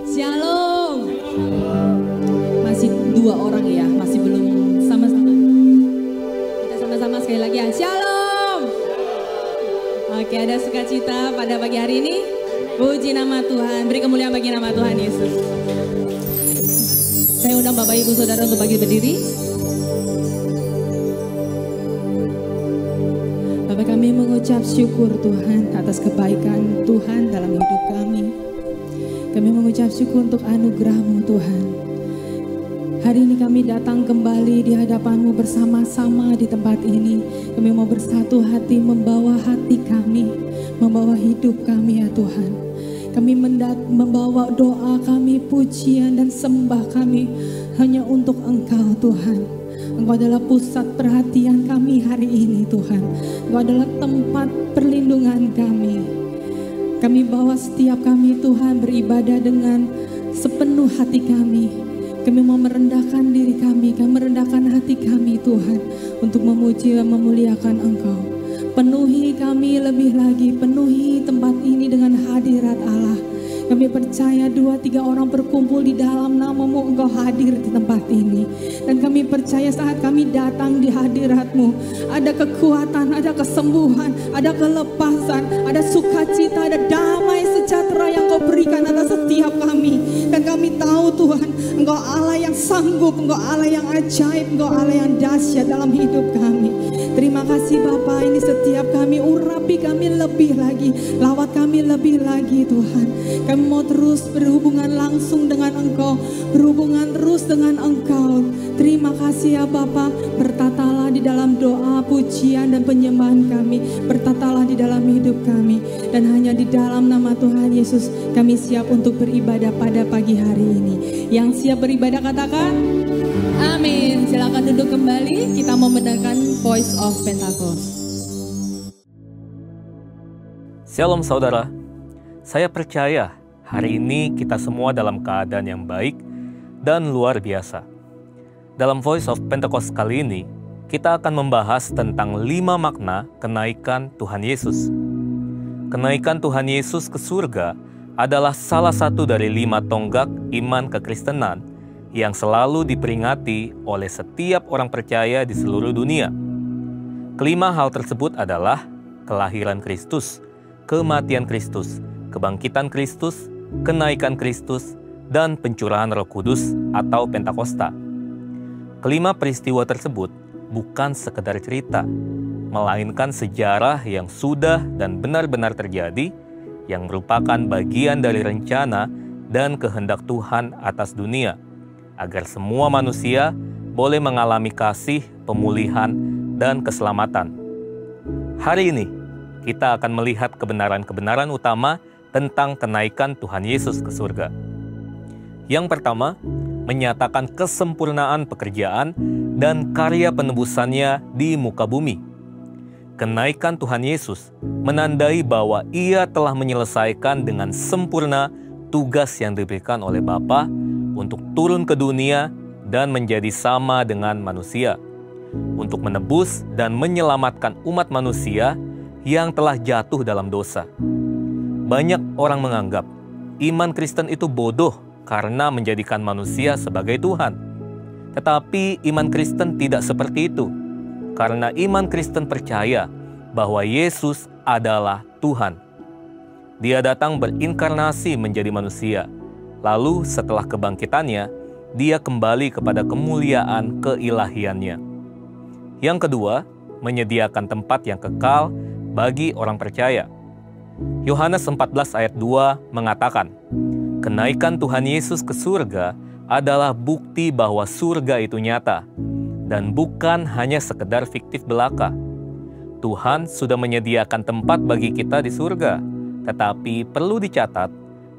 Shalom. Masih dua orang ya, masih belum sama-sama. Kita sama-sama sekali lagi ya. Shalom. Oke, ada sukacita pada pagi hari ini. Puji nama Tuhan, beri kemuliaan bagi nama Tuhan Yesus. Saya undang Bapak Ibu Saudara untuk bagi berdiri. Bapak, kami mengucap syukur Tuhan atas kebaikan Tuhan dalam hidup kami. Kami mengucap syukur untuk anugerah-Mu Tuhan. Hari ini kami datang kembali di hadapan-Mu bersama-sama di tempat ini. Kami mau bersatu hati membawa hati kami, membawa hidup kami ya Tuhan. Kami membawa doa kami, pujian dan sembah kami hanya untuk Engkau Tuhan. Engkau adalah pusat perhatian kami hari ini Tuhan. Engkau adalah tempat perlindungan kami. Kami bawa setiap kami Tuhan beribadah dengan sepenuh hati kami. Kami mau merendahkan diri kami merendahkan hati kami Tuhan untuk memuji dan memuliakan Engkau. Penuhi kami lebih lagi, penuhi tempat ini dengan hadirat Allah. Kami percaya 2-3 orang berkumpul di dalam nama-Mu, Engkau hadir di tempat ini. Dan kami percaya saat kami datang di hadirat-Mu, ada kekuatan, ada kesembuhan, ada kelepasan, ada sukacita, ada damai sejahtera yang Kau berikan atas setiap kami. Dan kami tahu Tuhan, Engkau Allah yang sanggup, Engkau Allah yang ajaib, Engkau Allah yang dahsyat dalam hidup kami. Terima kasih Bapa, ini setiap kami, urapi kami lebih lagi, lawat kami lebih lagi Tuhan. Kami mau terus berhubungan langsung dengan Engkau, berhubungan terus dengan Engkau. Terima kasih ya Bapa, bertatalah di dalam doa, pujian dan penyembahan kami, bertatalah di dalam hidup kami. Dan hanya di dalam nama Tuhan Yesus kami siap untuk beribadah pada pagi hari ini. Yang siap beribadah katakan amin. Silakan duduk kembali, kita mau mendengarkan Voice of Pentecost. Shalom saudara, saya percaya hari ini kita semua dalam keadaan yang baik dan luar biasa. Dalam Voice of Pentecost kali ini, kita akan membahas tentang 5 makna kenaikan Tuhan Yesus. Kenaikan Tuhan Yesus ke surga adalah salah satu dari 5 tonggak iman kekristenan yang selalu diperingati oleh setiap orang percaya di seluruh dunia. Kelima hal tersebut adalah kelahiran Kristus, kematian Kristus, kebangkitan Kristus, kenaikan Kristus, dan pencurahan Roh Kudus atau Pentakosta. Kelima peristiwa tersebut bukan sekedar cerita, melainkan sejarah yang sudah dan benar-benar terjadi, yang merupakan bagian dari rencana dan kehendak Tuhan atas dunia, agar semua manusia boleh mengalami kasih, pemulihan, dan keselamatan. Hari ini, kita akan melihat kebenaran-kebenaran utama tentang kenaikan Tuhan Yesus ke surga. Yang pertama, menyatakan kesempurnaan pekerjaan dan karya penebusannya di muka bumi. Kenaikan Tuhan Yesus menandai bahwa Ia telah menyelesaikan dengan sempurna tugas yang diberikan oleh Bapa untuk turun ke dunia dan menjadi sama dengan manusia, untuk menebus dan menyelamatkan umat manusia yang telah jatuh dalam dosa. Banyak orang menganggap iman Kristen itu bodoh karena menjadikan manusia sebagai Tuhan. Tetapi iman Kristen tidak seperti itu, karena iman Kristen percaya bahwa Yesus adalah Tuhan. Dia datang berinkarnasi menjadi manusia. Lalu setelah kebangkitannya, Dia kembali kepada kemuliaan keilahiannya. Yang kedua, menyediakan tempat yang kekal bagi orang percaya. Yohanes 14 ayat 2 mengatakan, kenaikan Tuhan Yesus ke surga adalah bukti bahwa surga itu nyata dan bukan hanya sekedar fiktif belaka. Tuhan sudah menyediakan tempat bagi kita di surga, tetapi perlu dicatat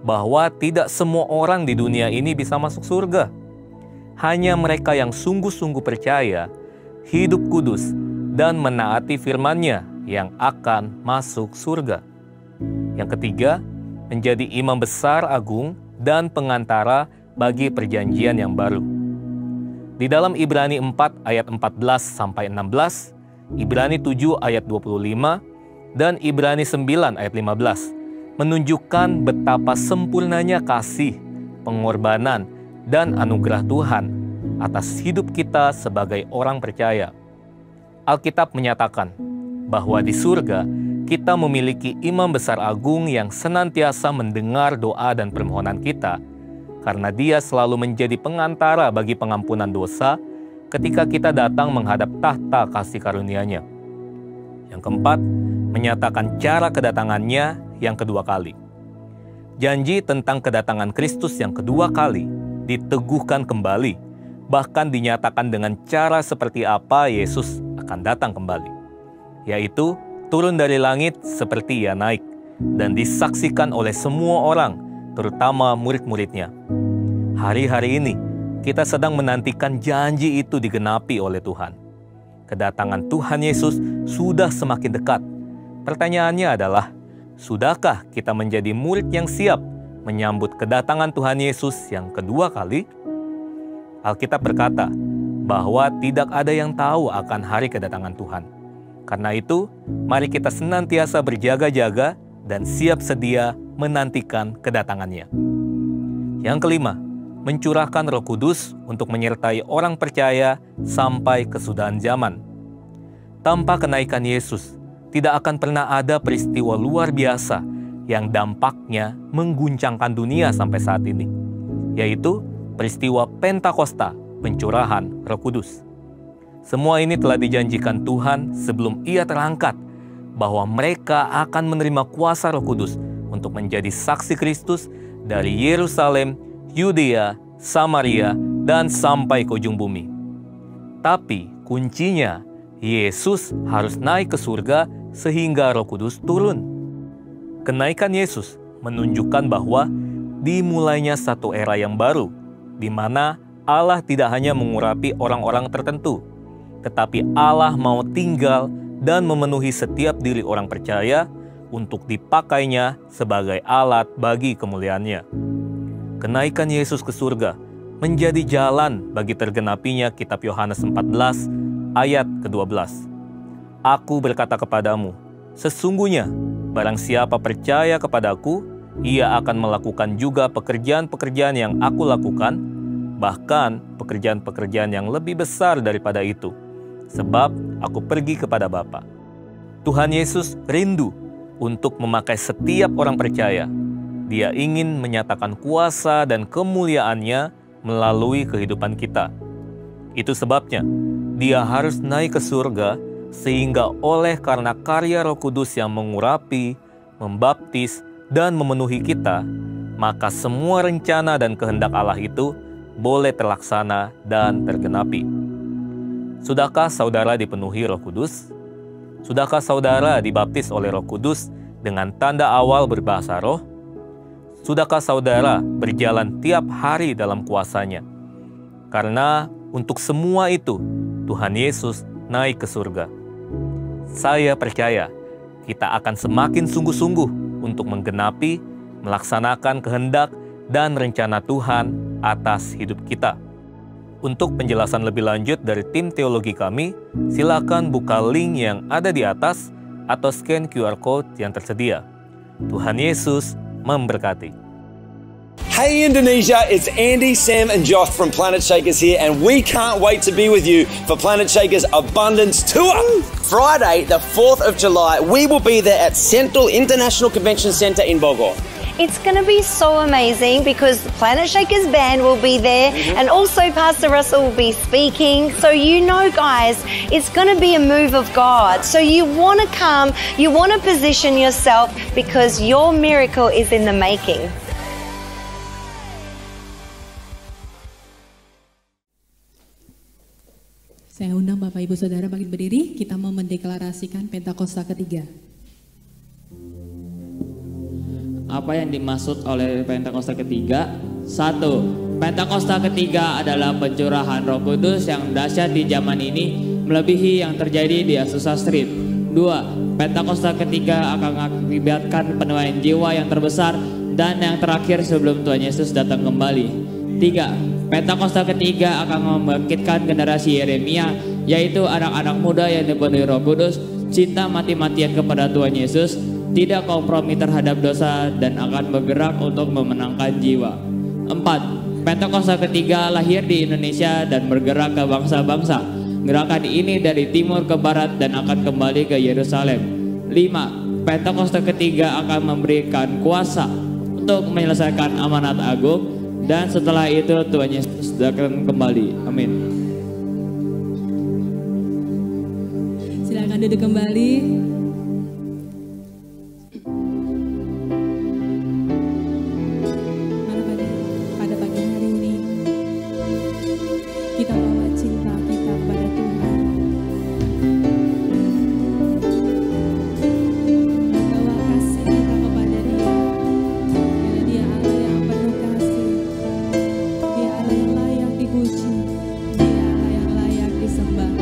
bahwa tidak semua orang di dunia ini bisa masuk surga. Hanya mereka yang sungguh-sungguh percaya, hidup kudus, dan menaati firman-Nya yang akan masuk surga. Yang ketiga, menjadi imam besar agung dan pengantara bagi perjanjian yang baru. Di dalam Ibrani 4 ayat 14-16, Ibrani 7 ayat 25, dan Ibrani 9 ayat 15, menunjukkan betapa sempurnanya kasih, pengorbanan, dan anugerah Tuhan atas hidup kita sebagai orang percaya. Alkitab menyatakan bahwa di surga kita memiliki imam besar agung yang senantiasa mendengar doa dan permohonan kita, karena dia selalu menjadi pengantara bagi pengampunan dosa ketika kita datang menghadap tahta kasih karunia-Nya. Yang keempat, menyatakan cara kedatangannya yang kedua kali. Janji tentang kedatangan Kristus yang kedua kali diteguhkan kembali, bahkan dinyatakan dengan cara seperti apa Yesus akan datang kembali, yaitu turun dari langit seperti Ia naik, dan disaksikan oleh semua orang, terutama murid-murid-Nya. Hari-hari ini, kita sedang menantikan janji itu digenapi oleh Tuhan. Kedatangan Tuhan Yesus sudah semakin dekat. Pertanyaannya adalah, sudahkah kita menjadi murid yang siap menyambut kedatangan Tuhan Yesus yang kedua kali? Alkitab berkata bahwa tidak ada yang tahu akan hari kedatangan Tuhan. Karena itu, mari kita senantiasa berjaga-jaga dan siap sedia menantikan kedatangannya. Yang kelima, mencurahkan Roh Kudus untuk menyertai orang percaya sampai kesudahan zaman. Tanpa kenaikan Yesus, tidak akan pernah ada peristiwa luar biasa yang dampaknya mengguncangkan dunia sampai saat ini, yaitu peristiwa Pentakosta, pencurahan Roh Kudus. Semua ini telah dijanjikan Tuhan sebelum Ia terangkat, bahwa mereka akan menerima kuasa Roh Kudus untuk menjadi saksi Kristus dari Yerusalem, Yudea, Samaria, dan sampai ke ujung bumi. Tapi kuncinya, Yesus harus naik ke surga sehingga Roh Kudus turun. Kenaikan Yesus menunjukkan bahwa dimulainya satu era yang baru, di mana Allah tidak hanya mengurapi orang-orang tertentu, tetapi Allah mau tinggal dan memenuhi setiap diri orang percaya untuk dipakainya sebagai alat bagi kemuliaan-Nya. Kenaikan Yesus ke surga menjadi jalan bagi tergenapinya kitab Yohanes 14 ayat ke-12. Aku berkata kepadamu, sesungguhnya barang siapa percaya kepadaku, ia akan melakukan juga pekerjaan-pekerjaan yang aku lakukan, bahkan pekerjaan-pekerjaan yang lebih besar daripada itu, sebab aku pergi kepada Bapa. Tuhan Yesus rindu untuk memakai setiap orang percaya. Dia ingin menyatakan kuasa dan kemuliaan-Nya melalui kehidupan kita. Itu sebabnya Dia harus naik ke surga, sehingga oleh karena karya Roh Kudus yang mengurapi, membaptis, dan memenuhi kita, maka semua rencana dan kehendak Allah itu boleh terlaksana dan tergenapi. Sudahkah saudara dipenuhi Roh Kudus? Sudahkah saudara dibaptis oleh Roh Kudus dengan tanda awal berbahasa roh? Sudahkah saudara berjalan tiap hari dalam kuasa-Nya? Karena untuk semua itu, Tuhan Yesus naik ke surga. Saya percaya kita akan semakin sungguh-sungguh untuk menggenapi, melaksanakan kehendak dan rencana Tuhan atas hidup kita. Untuk penjelasan lebih lanjut dari tim teologi kami, silakan buka link yang ada di atas atau scan QR Code yang tersedia. Tuhan Yesus memberkati. Hey Indonesia, it's Andy, Sam and Josh from Planet Shakers here, and we can't wait to be with you for Planet Shakers Abundance Tour. Friday, the 4th of July, we will be there at Central International Convention Centre in Bogor. It's going to be so amazing because the Planet Shakers band will be there and also Pastor Russell will be speaking. So you know, guys, it's going to be a move of God. So you want to come, you want to position yourself because your miracle is in the making. Saya undang Bapak Ibu Saudara bangkit berdiri, kita mau mendeklarasikan Pentakosta ketiga. Apa yang dimaksud oleh Pentakosta ketiga? 1. Pentakosta ketiga adalah pencurahan Roh Kudus yang dahsyat di zaman ini, melebihi yang terjadi di Azusa Street. 2. Pentakosta ketiga akan mengakibatkan penuaian jiwa yang terbesar dan yang terakhir sebelum Tuhan Yesus datang kembali. 3. Pentakosta ketiga akan membangkitkan generasi Yeremia, yaitu anak-anak muda yang dipenuhi Roh Kudus, cinta mati-matian kepada Tuhan Yesus, tidak kompromi terhadap dosa, dan akan bergerak untuk memenangkan jiwa. 4. Pentakosta ketiga lahir di Indonesia dan bergerak ke bangsa-bangsa. Gerakan ini dari timur ke barat dan akan kembali ke Yerusalem. 5. Pentakosta ketiga akan memberikan kuasa untuk menyelesaikan amanat agung, dan setelah itu Tuhan Yesus akan kembali. Amin. Silakan duduk kembali. Pada pagi hari ini kita bawa cinta kita kepada Tuhan. Bawa kasih kita kepada Dia. Karena Dia Allah yang penuh kasih. Dia Allah yang layak dipuji. Dia Allah yang layak disembah.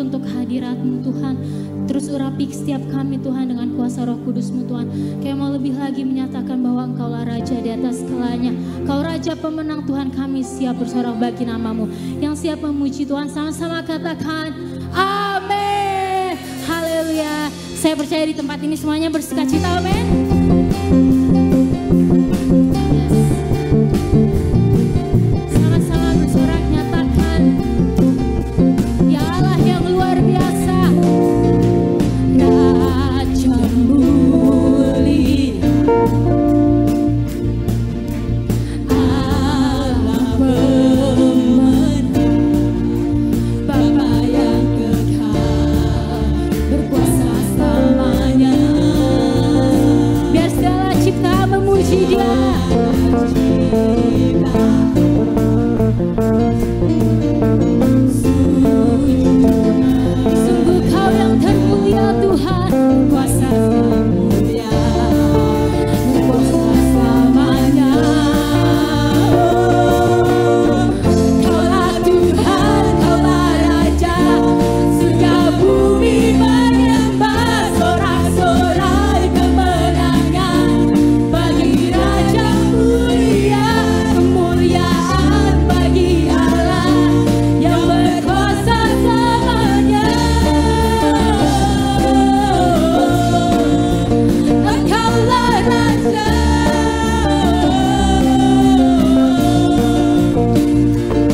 bersyukur untuk hadirat-Mu Tuhan. Terus urapi setiap kami Tuhan dengan kuasa Roh Kudus-Mu Tuhan. Kami mau lebih lagi menyatakan bahwa Engkaulah Raja di atas segalanya. Kau Raja pemenang Tuhan, kami siap bersorak bagi nama-Mu. Yang siap memuji Tuhan, sama-sama katakan amin. Haleluya. Saya percaya di tempat ini semuanya bersukacita, amin. Sama-sama bersorak nyatakan, ya Allah yang luar biasa, Raja mulia, Allah pemenang, Bapa yang kekal, berkuasa selamanya. Biar segala cipta memuji Dia. Sungguh Kau yang termulia Tuhan, kuasa mulia, kuasa selamanya. Kaulah Tuhan, Kaulah Raja, surga bumi menyembah, sorak-sorai kemenangan bagi Raja mulia, kemuliaan bagi Allah yang berkuasa selamanya. Engkaulah Raja,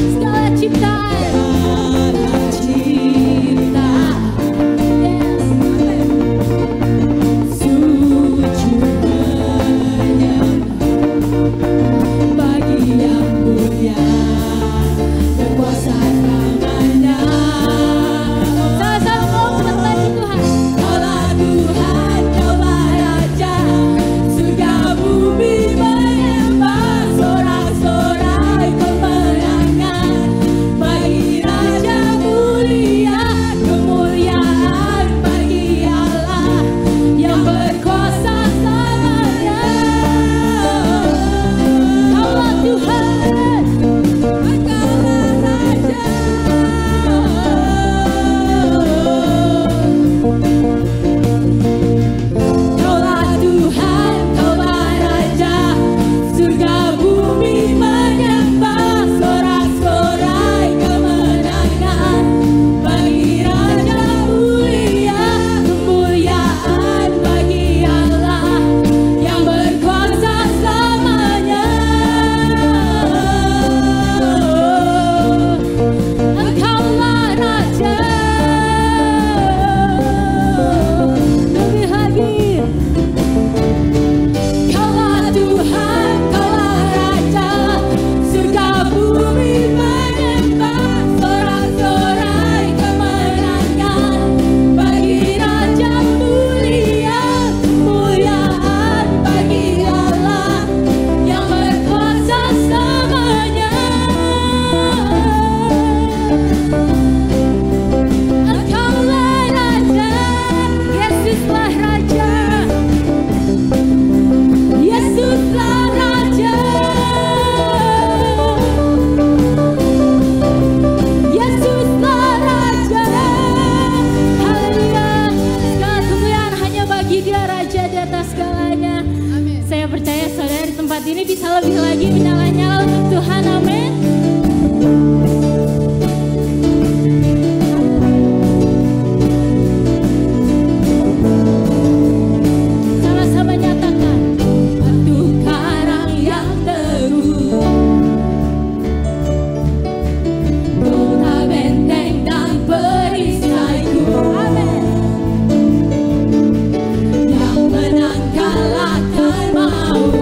segala ciptaan, sujud menyembah bagi yang mulia, berkuasa selamanya. Sama-sama ngomong lagi Tuhan. Kaulah Tuhan, Kaulah Raja, surga bumi menyembah, sorak-sorai kemenangan bagi Raja mulia, kemuliaan bagi Allah yang berkuasa selamanya. Kaulah Tuhan, Engkaulah Raja. Kaulah Tuhan, Kaulah Raja, surga bumi menyembah, sorak-sorai kemenangan bagi Raja mulia, kemuliaan bagi Allah yang berkuasa selamanya. Engkaulah Raja. Lebih lagi. Kaulah Tuhan, Kaulah Raja, surga bumi menyembah, sorak-sorai kemenangan bagi Raja mulia, kemuliaan bagi Allah yang berkuasa selamanya. Engkaulah Raja, Yesuslah Raja, Yesuslah Raja, Yesuslah Raja. Haleluya. Segala kemuliaan hanya bagi Dia, Raja di atas segalanya. Saya percaya saudara di tempat ini bisa lebih lagi menyala-nyala untuk Tuhan, amin. Sama-sama nyatakan, batu karang yang teguh, kota benteng dan perisaiku, amin. Yang menang kalahkan maut,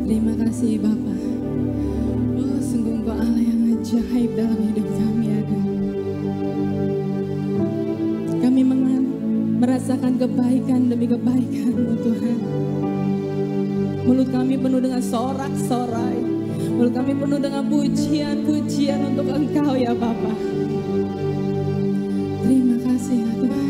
Terima kasih Bapa. Oh, sungguh Engkau Allah yang ajaib dalam hidup kami ada. Kami merasakan kebaikan demi kebaikan-Mu Tuhan. Mulut kami penuh dengan sorak-sorai. Mulut kami penuh dengan pujian-pujian untuk Engkau ya Bapa. Terima kasih ya Tuhan.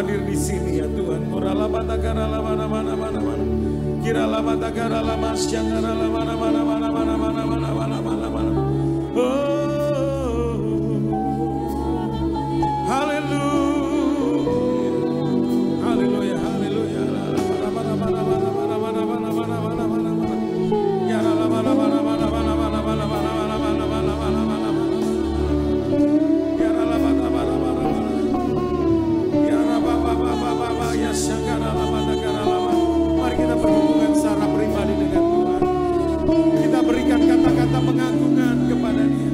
hadir di sini ya Tuhan. Haleluya, haleluya. Mari kita berhubungan secara pribadi dengan Tuhan. Kita berikan kata-kata pengagungan kepada Dia.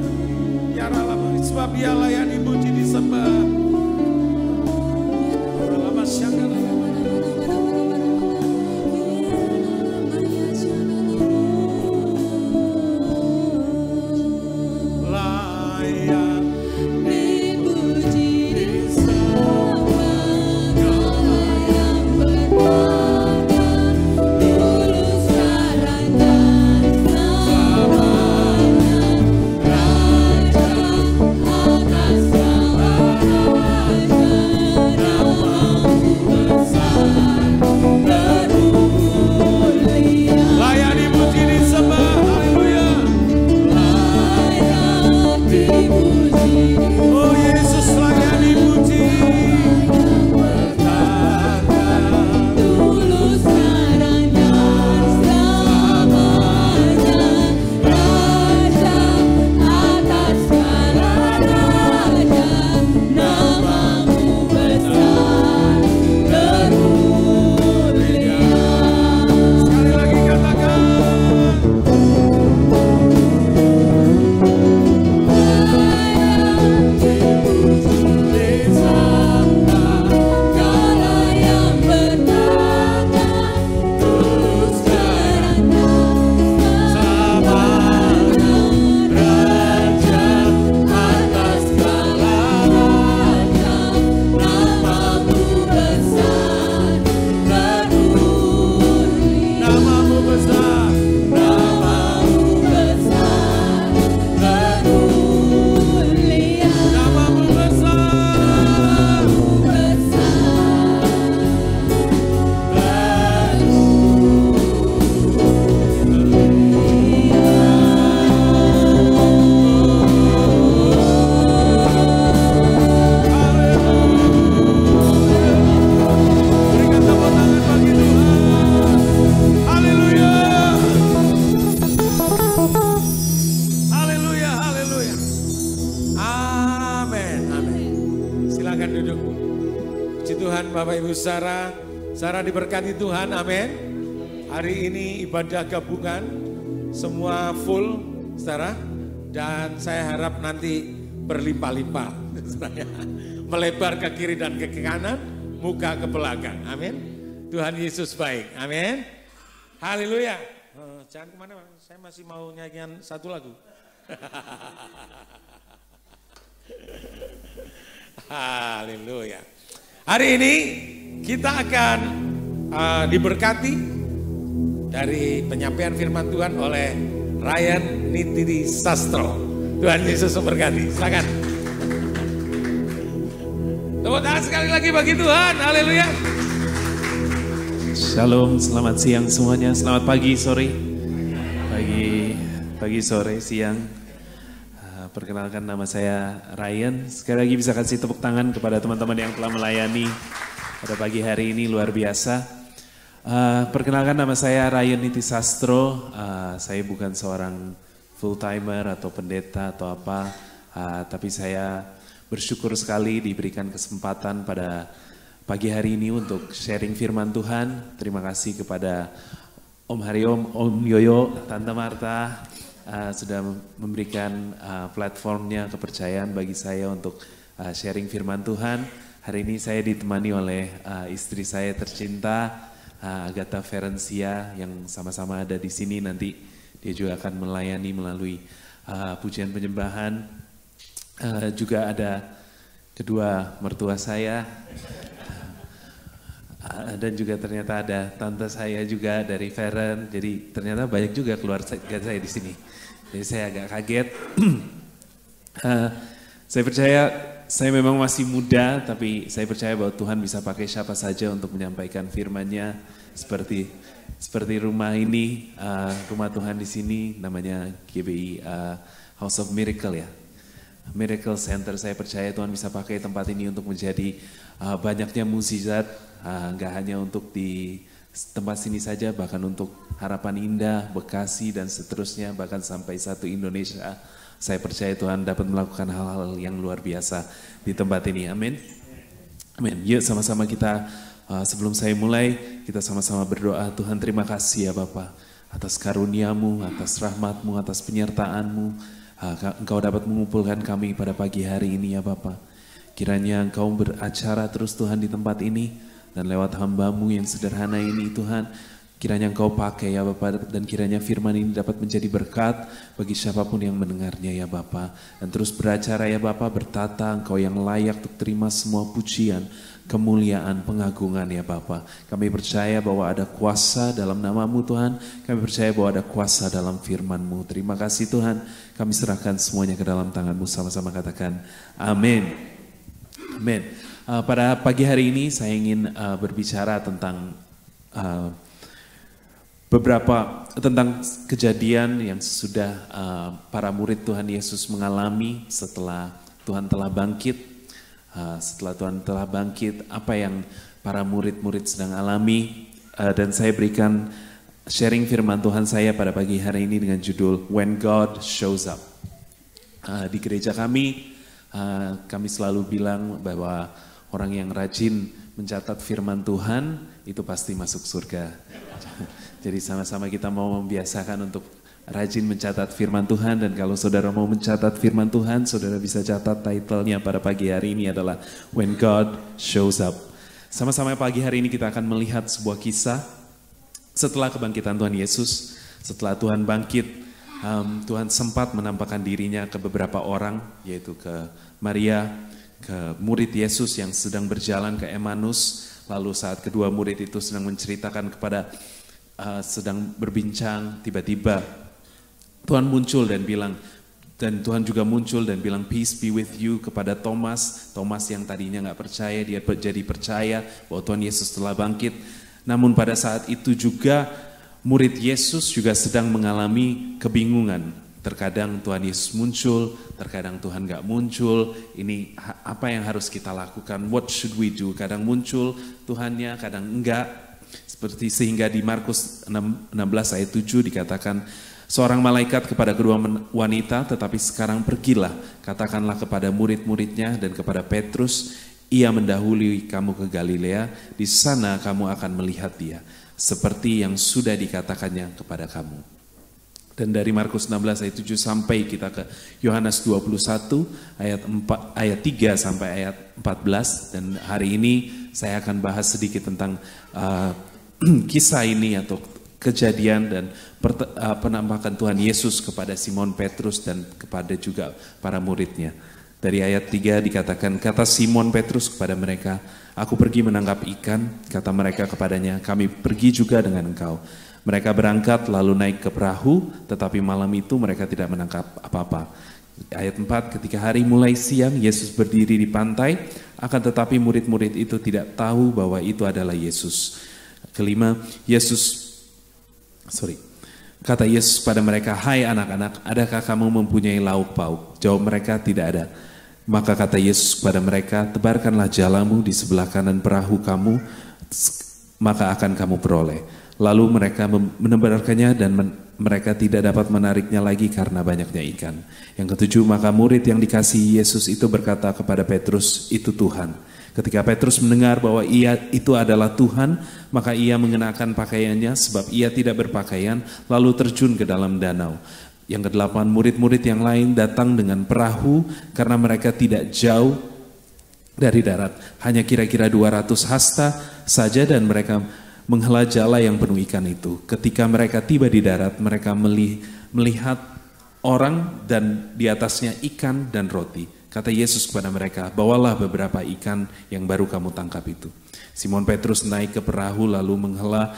Ya Allah, sebab Dia layak dipuji disembah. Sarah diberkati Tuhan, amin. Hari ini ibadah gabungan, semua full, saudara. Dan saya harap nanti berlimpah-limpah, melebar ke kiri dan ke kanan, muka ke belakang, amin. Tuhan Yesus baik, amin. Haleluya. Jangan kemana, saya masih mau nyanyian satu lagu. Haleluya. Hari ini kita akan diberkati dari penyampaian firman Tuhan oleh Ryan Nititi Sastro. Tuhan Yesus memberkati. Silakan. Tepuk tangan sekali lagi bagi Tuhan. Haleluya. Shalom, selamat siang semuanya. Selamat pagi, sore. Pagi, sore, siang. Perkenalkan, nama saya Ryan. Sekali lagi bisa kasih tepuk tangan kepada teman-teman yang telah melayani pada pagi hari ini, luar biasa. Perkenalkan, nama saya Ryan Niti Sastro. Saya bukan seorang full timer atau pendeta atau apa, tapi saya bersyukur sekali diberikan kesempatan pada pagi hari ini untuk sharing firman Tuhan. Terima kasih kepada Om Hariom, Om Yoyo, Tante Marta, sudah memberikan platformnya, kepercayaan bagi saya untuk sharing firman Tuhan. Hari ini saya ditemani oleh istri saya tercinta, Agatha Ferencia, yang sama-sama ada di sini. Nanti dia juga akan melayani melalui pujian penyembahan. Juga ada kedua mertua saya, dan juga ternyata ada tante saya juga dari Feren. Jadi ternyata banyak juga keluarga saya di sini. Jadi saya agak kaget. Saya percaya saya memang masih muda, tapi saya percaya bahwa Tuhan bisa pakai siapa saja untuk menyampaikan firman-Nya. Seperti rumah ini, rumah Tuhan di sini namanya GBI House of Miracle ya. Miracle Center, saya percaya Tuhan bisa pakai tempat ini untuk menjadi banyaknya mukjizat, nggak hanya untuk di tempat sini saja, bahkan untuk Harapan Indah, Bekasi dan seterusnya, bahkan sampai satu Indonesia. Saya percaya Tuhan dapat melakukan hal-hal yang luar biasa di tempat ini. Amin. Amin. Yuk sama-sama kita, sebelum saya mulai, kita sama-sama berdoa. Tuhan, terima kasih ya Bapa atas karunia-Mu, atas rahmat-Mu, atas penyertaan-Mu. Engkau dapat mengumpulkan kami pada pagi hari ini ya Bapa. Kiranya Engkau beracara terus Tuhan di tempat ini, dan lewat hamba-Mu yang sederhana ini Tuhan, kiranya Engkau pakai ya Bapa, dan kiranya firman ini dapat menjadi berkat bagi siapapun yang mendengarnya ya Bapa. Dan terus beracara ya Bapa, bertata Engkau yang layak untuk terima semua pujian, kemuliaan, pengagungan ya Bapa. Kami percaya bahwa ada kuasa dalam nama-Mu Tuhan, kami percaya bahwa ada kuasa dalam firman-Mu. Terima kasih Tuhan, kami serahkan semuanya ke dalam tangan-Mu, sama-sama katakan amin. Amin. Pada pagi hari ini saya ingin berbicara tentang tentang kejadian yang sudah para murid Tuhan Yesus mengalami setelah Tuhan telah bangkit. Setelah Tuhan telah bangkit, apa yang para murid-murid sedang alami, dan saya berikan sharing firman Tuhan saya pada pagi hari ini dengan judul When God Shows Up. Di gereja kami selalu bilang bahwa orang yang rajin mencatat firman Tuhan itu pasti masuk surga. Jadi sama-sama kita mau membiasakan untuk rajin mencatat firman Tuhan, dan kalau saudara mau mencatat firman Tuhan, saudara bisa catat title-nya pada pagi hari ini adalah When God Shows Up. Sama-sama pagi hari ini kita akan melihat sebuah kisah setelah kebangkitan Tuhan Yesus. Setelah Tuhan bangkit, Tuhan sempat menampakkan dirinya ke beberapa orang, yaitu ke Maria, ke murid Yesus yang sedang berjalan ke Emmaus. Lalu saat kedua murid itu sedang menceritakan sedang berbincang, tiba-tiba Tuhan muncul dan bilang, dan Tuhan juga muncul dan bilang peace be with you kepada Thomas yang tadinya nggak percaya, dia jadi percaya bahwa Tuhan Yesus telah bangkit. Namun pada saat itu juga murid Yesus juga sedang mengalami kebingungan. Terkadang Tuhan Yesus muncul, terkadang Tuhan nggak muncul. Ini apa yang harus kita lakukan? What should we do? Kadang muncul Tuhannya, kadang enggak. Seperti sehingga di Markus 16 ayat 7 dikatakan, seorang malaikat kepada kedua wanita, tetapi sekarang pergilah, katakanlah kepada murid-muridnya dan kepada Petrus, ia mendahului kamu ke Galilea, di sana kamu akan melihat dia, seperti yang sudah dikatakannya kepada kamu. Dan dari Markus 16 ayat 7 sampai kita ke Yohanes 21 ayat 3 sampai ayat 14, dan hari ini saya akan bahas sedikit tentang kisah ini atau kejadian dan penampakan Tuhan Yesus kepada Simon Petrus dan kepada juga para muridnya. Dari ayat 3 dikatakan, kata Simon Petrus kepada mereka, aku pergi menangkap ikan. Kata mereka kepadanya, kami pergi juga dengan engkau. Mereka berangkat lalu naik ke perahu, tetapi malam itu mereka tidak menangkap apa-apa. Ayat 4, ketika hari mulai siang, Yesus berdiri di pantai, akan tetapi murid-murid itu tidak tahu bahwa itu adalah Yesus. Kelima, kata Yesus pada mereka, hai anak-anak, adakah kamu mempunyai lauk pauk? Jawab mereka, tidak ada. Maka kata Yesus kepada mereka, tebarkanlah jalamu di sebelah kanan perahu kamu, maka akan kamu peroleh. Lalu mereka menebarkannya dan mereka tidak dapat menariknya lagi karena banyaknya ikan. Yang ketujuh, maka murid yang dikasihi Yesus itu berkata kepada Petrus, itu Tuhan. Ketika Petrus mendengar bahwa itu adalah Tuhan, maka ia mengenakan pakaiannya sebab ia tidak berpakaian, lalu terjun ke dalam danau. Yang kedelapan, murid-murid yang lain datang dengan perahu karena mereka tidak jauh dari darat, hanya kira-kira 200 hasta saja, dan mereka menghela jala yang penuh ikan itu. Ketika mereka tiba di darat, mereka melihat orang dan di atasnya ikan dan roti. Kata Yesus kepada mereka, bawalah beberapa ikan yang baru kamu tangkap itu. Simon Petrus naik ke perahu lalu menghela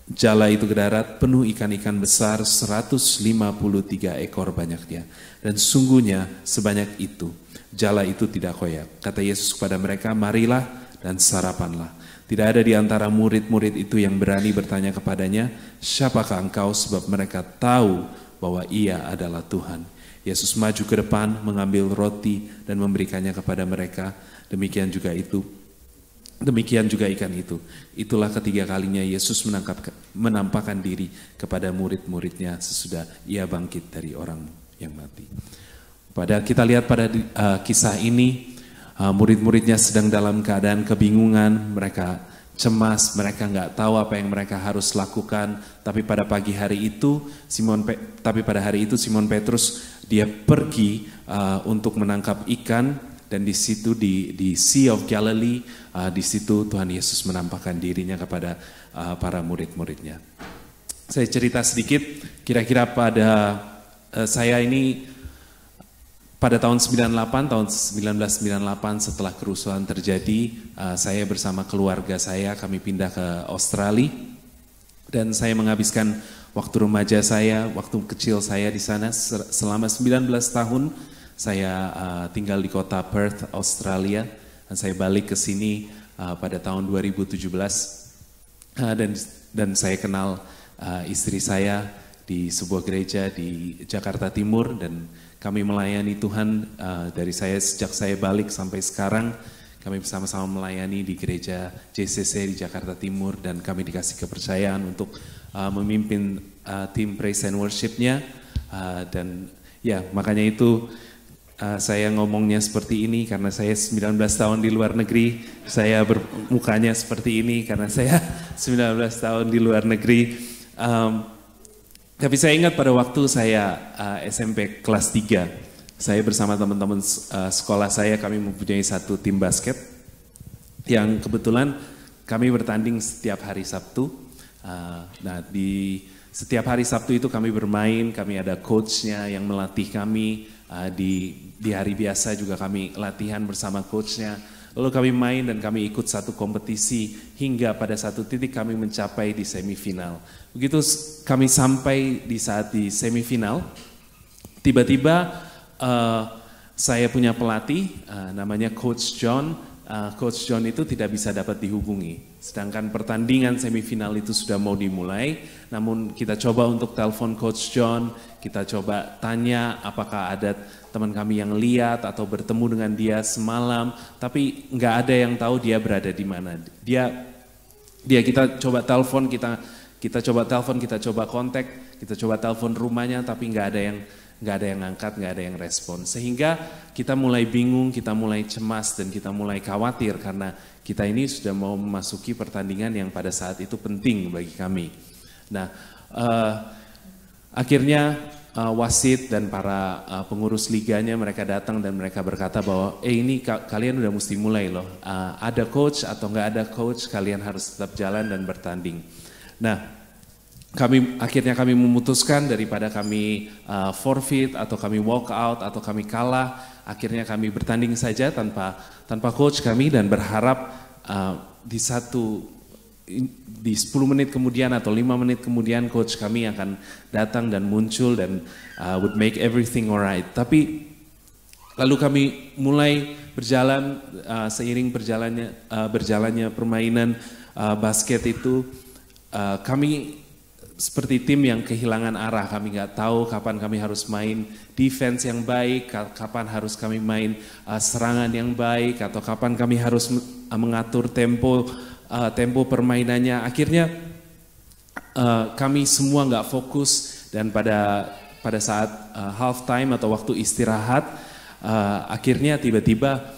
jala itu ke darat, penuh ikan-ikan besar, 153 ekor banyaknya. Dan sungguhnya sebanyak itu, jala itu tidak koyak. Kata Yesus kepada mereka, marilah dan sarapanlah. Tidak ada di antara murid-murid itu yang berani bertanya kepadanya, siapakah engkau? Sebab mereka tahu bahwa ia adalah Tuhan. Yesus maju ke depan, mengambil roti dan memberikannya kepada mereka. Demikian juga ikan itu. Itulah ketiga kalinya Yesus menampakkan diri kepada murid-muridnya sesudah ia bangkit dari orang yang mati. Kita lihat pada kisah ini, murid-muridnya sedang dalam keadaan kebingungan, mereka cemas, mereka nggak tahu apa yang mereka harus lakukan. Tapi pada hari itu Simon Petrus dia pergi untuk menangkap ikan, dan di situ di Sea of Galilee, di situ Tuhan Yesus menampakkan dirinya kepada para murid-muridnya. Saya cerita sedikit, kira-kira saya ini pada tahun 1998 setelah kerusuhan terjadi, saya bersama keluarga saya, kami pindah ke Australia, dan saya menghabiskan waktu remaja saya, waktu kecil saya di sana selama 19 tahun. Saya tinggal di kota Perth, Australia, dan saya balik ke sini pada tahun 2017, dan saya kenal istri saya di sebuah gereja di Jakarta Timur, dan kami melayani Tuhan sejak saya balik sampai sekarang. Kami bersama-sama melayani di gereja JCC di Jakarta Timur, dan kami dikasih kepercayaan untuk memimpin tim praise and worship-nya, dan ya makanya itu saya ngomongnya seperti ini karena saya 19 tahun di luar negeri. Saya bermukanya seperti ini karena saya 19 tahun di luar negeri. Tapi saya ingat pada waktu saya SMP kelas 3, saya bersama teman-teman sekolah saya, kami mempunyai satu tim basket yang kebetulan kami bertanding setiap hari Sabtu. Nah, di setiap hari Sabtu itu kami bermain, kami ada coachnya yang melatih kami. Di hari biasa juga kami latihan bersama coachnya. Lalu kami main dan kami ikut satu kompetisi hingga pada satu titik kami mencapai di semifinal. Begitu kami sampai di saat di semifinal, tiba-tiba saya punya pelatih namanya Coach John. Coach John itu tidak bisa dapat dihubungi. Sedangkan pertandingan semifinal itu sudah mau dimulai, namun kita coba untuk telepon Coach John, kita coba tanya apakah ada teman kami yang lihat atau bertemu dengan dia semalam, tapi nggak ada yang tahu dia berada di mana. Kita coba telepon, kita coba kontak, kita coba telepon rumahnya, tapi nggak ada yang angkat, nggak ada yang respon. Sehingga kita mulai bingung, kita mulai cemas, dan kita mulai khawatir karena kita ini sudah mau memasuki pertandingan yang pada saat itu penting bagi kami. Nah, akhirnya wasit dan para pengurus liganya mereka datang dan mereka berkata bahwa ini kalian udah mesti mulai loh. Ada coach atau nggak ada coach, kalian harus tetap jalan dan bertanding. Nah, akhirnya kami memutuskan daripada kami forfeit atau kami walk out atau kami kalah, akhirnya kami bertanding saja tanpa coach kami, dan berharap di 10 menit kemudian atau 5 menit kemudian coach kami akan datang dan muncul dan would make everything alright. Tapi lalu kami mulai berjalan, seiring berjalannya permainan basket itu, kami seperti tim yang kehilangan arah. Kami nggak tahu kapan kami harus main defense yang baik, kapan harus kami main serangan yang baik, atau kapan kami harus mengatur tempo permainannya. Akhirnya kami semua nggak fokus, dan pada saat half time atau waktu istirahat, akhirnya tiba-tiba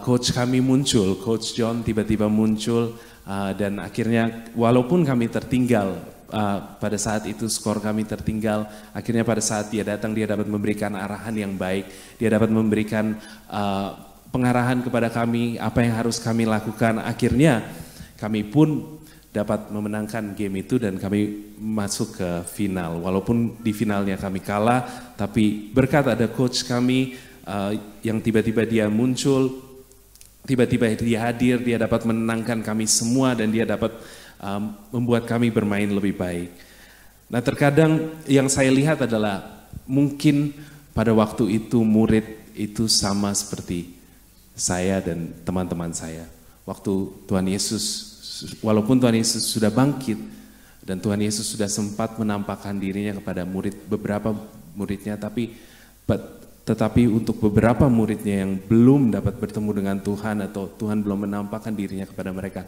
coach kami muncul, Coach John tiba-tiba muncul, dan akhirnya walaupun kami tertinggal, pada saat itu skor kami tertinggal, akhirnya pada saat dia datang dia dapat memberikan arahan yang baik, dia dapat memberikan pengarahan kepada kami apa yang harus kami lakukan. Akhirnya kami pun dapat memenangkan game itu dan kami masuk ke final. Walaupun di finalnya kami kalah, tapi berkat ada coach kami yang tiba-tiba dia muncul, tiba-tiba dia hadir, dia dapat menenangkan kami semua, dan dia dapat membuat kami bermain lebih baik. Nah, terkadang yang saya lihat adalah mungkin pada waktu itu murid itu sama seperti saya dan teman-teman saya. Waktu Tuhan Yesus, walaupun Tuhan Yesus sudah bangkit dan Tuhan Yesus sudah sempat menampakkan dirinya kepada beberapa muridnya, tetapi untuk beberapa muridnya yang belum dapat bertemu dengan Tuhan atau Tuhan belum menampakkan dirinya kepada mereka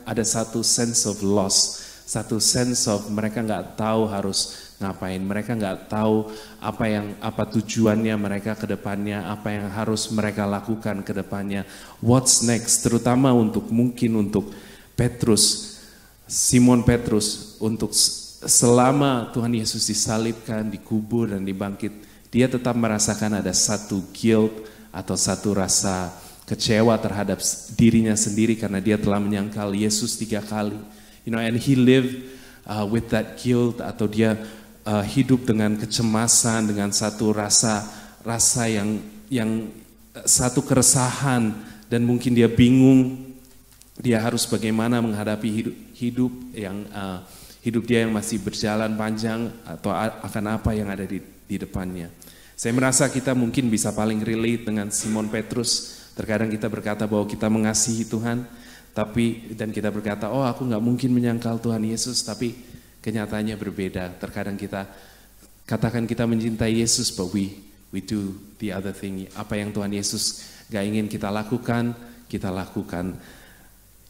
ada satu sense of loss, satu sense of mereka nggak tahu harus ngapain, mereka nggak tahu apa tujuannya mereka ke depannya, apa yang harus mereka lakukan ke depannya, what's next, terutama mungkin untuk Petrus, Simon Petrus, untuk selama Tuhan Yesus disalibkan, dikubur dan dibangkit, dia tetap merasakan ada satu guilt atau satu rasa kecewa terhadap dirinya sendiri karena dia telah menyangkal Yesus 3 kali. And he lived with that guilt, atau dia hidup dengan kecemasan, dengan satu rasa yang satu keresahan, dan mungkin dia bingung dia harus bagaimana menghadapi hidup dia yang masih berjalan panjang, atau akan apa yang ada di depannya. Saya merasa kita mungkin bisa paling relate dengan Simon Petrus. Terkadang kita berkata bahwa kita mengasihi Tuhan, dan kita berkata, oh aku nggak mungkin menyangkal Tuhan Yesus, tapi kenyataannya berbeda. Terkadang kita katakan kita mencintai Yesus, but we do the other thing. Apa yang Tuhan Yesus gak ingin kita lakukan, kita lakukan.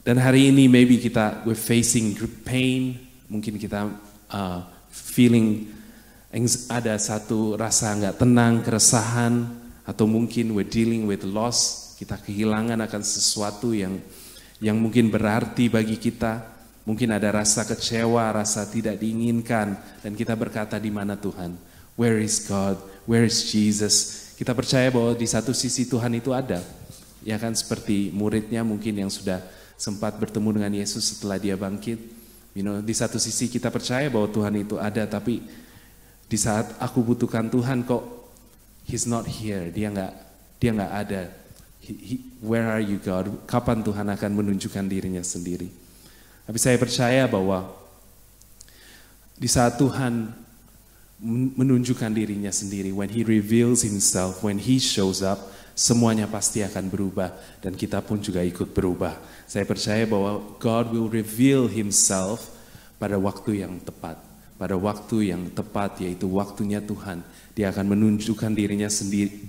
Dan hari ini maybe we're facing pain, mungkin kita feeling ada satu rasa nggak tenang, keresahan, atau mungkin we're dealing with loss, kita kehilangan akan sesuatu yang mungkin berarti bagi kita, mungkin ada rasa kecewa, rasa tidak diinginkan, dan kita berkata, di mana Tuhan? Where is God? Where is Jesus? Kita percaya bahwa di satu sisi Tuhan itu ada, ya kan, seperti muridnya mungkin yang sudah sempat bertemu dengan Yesus setelah dia bangkit. Di satu sisi kita percaya bahwa Tuhan itu ada, tapi di saat aku butuhkan Tuhan kok He's not here, dia nggak ada. Where are you God? Kapan Tuhan akan menunjukkan dirinya sendiri? Tapi saya percaya bahwa di saat Tuhan menunjukkan dirinya sendiri, when He reveals Himself, when He shows up, semuanya pasti akan berubah, dan kita pun juga ikut berubah. Saya percaya bahwa God will reveal Himself pada waktu yang tepat. Pada waktu yang tepat, yaitu waktunya Tuhan, Dia akan menunjukkan dirinya sendiri,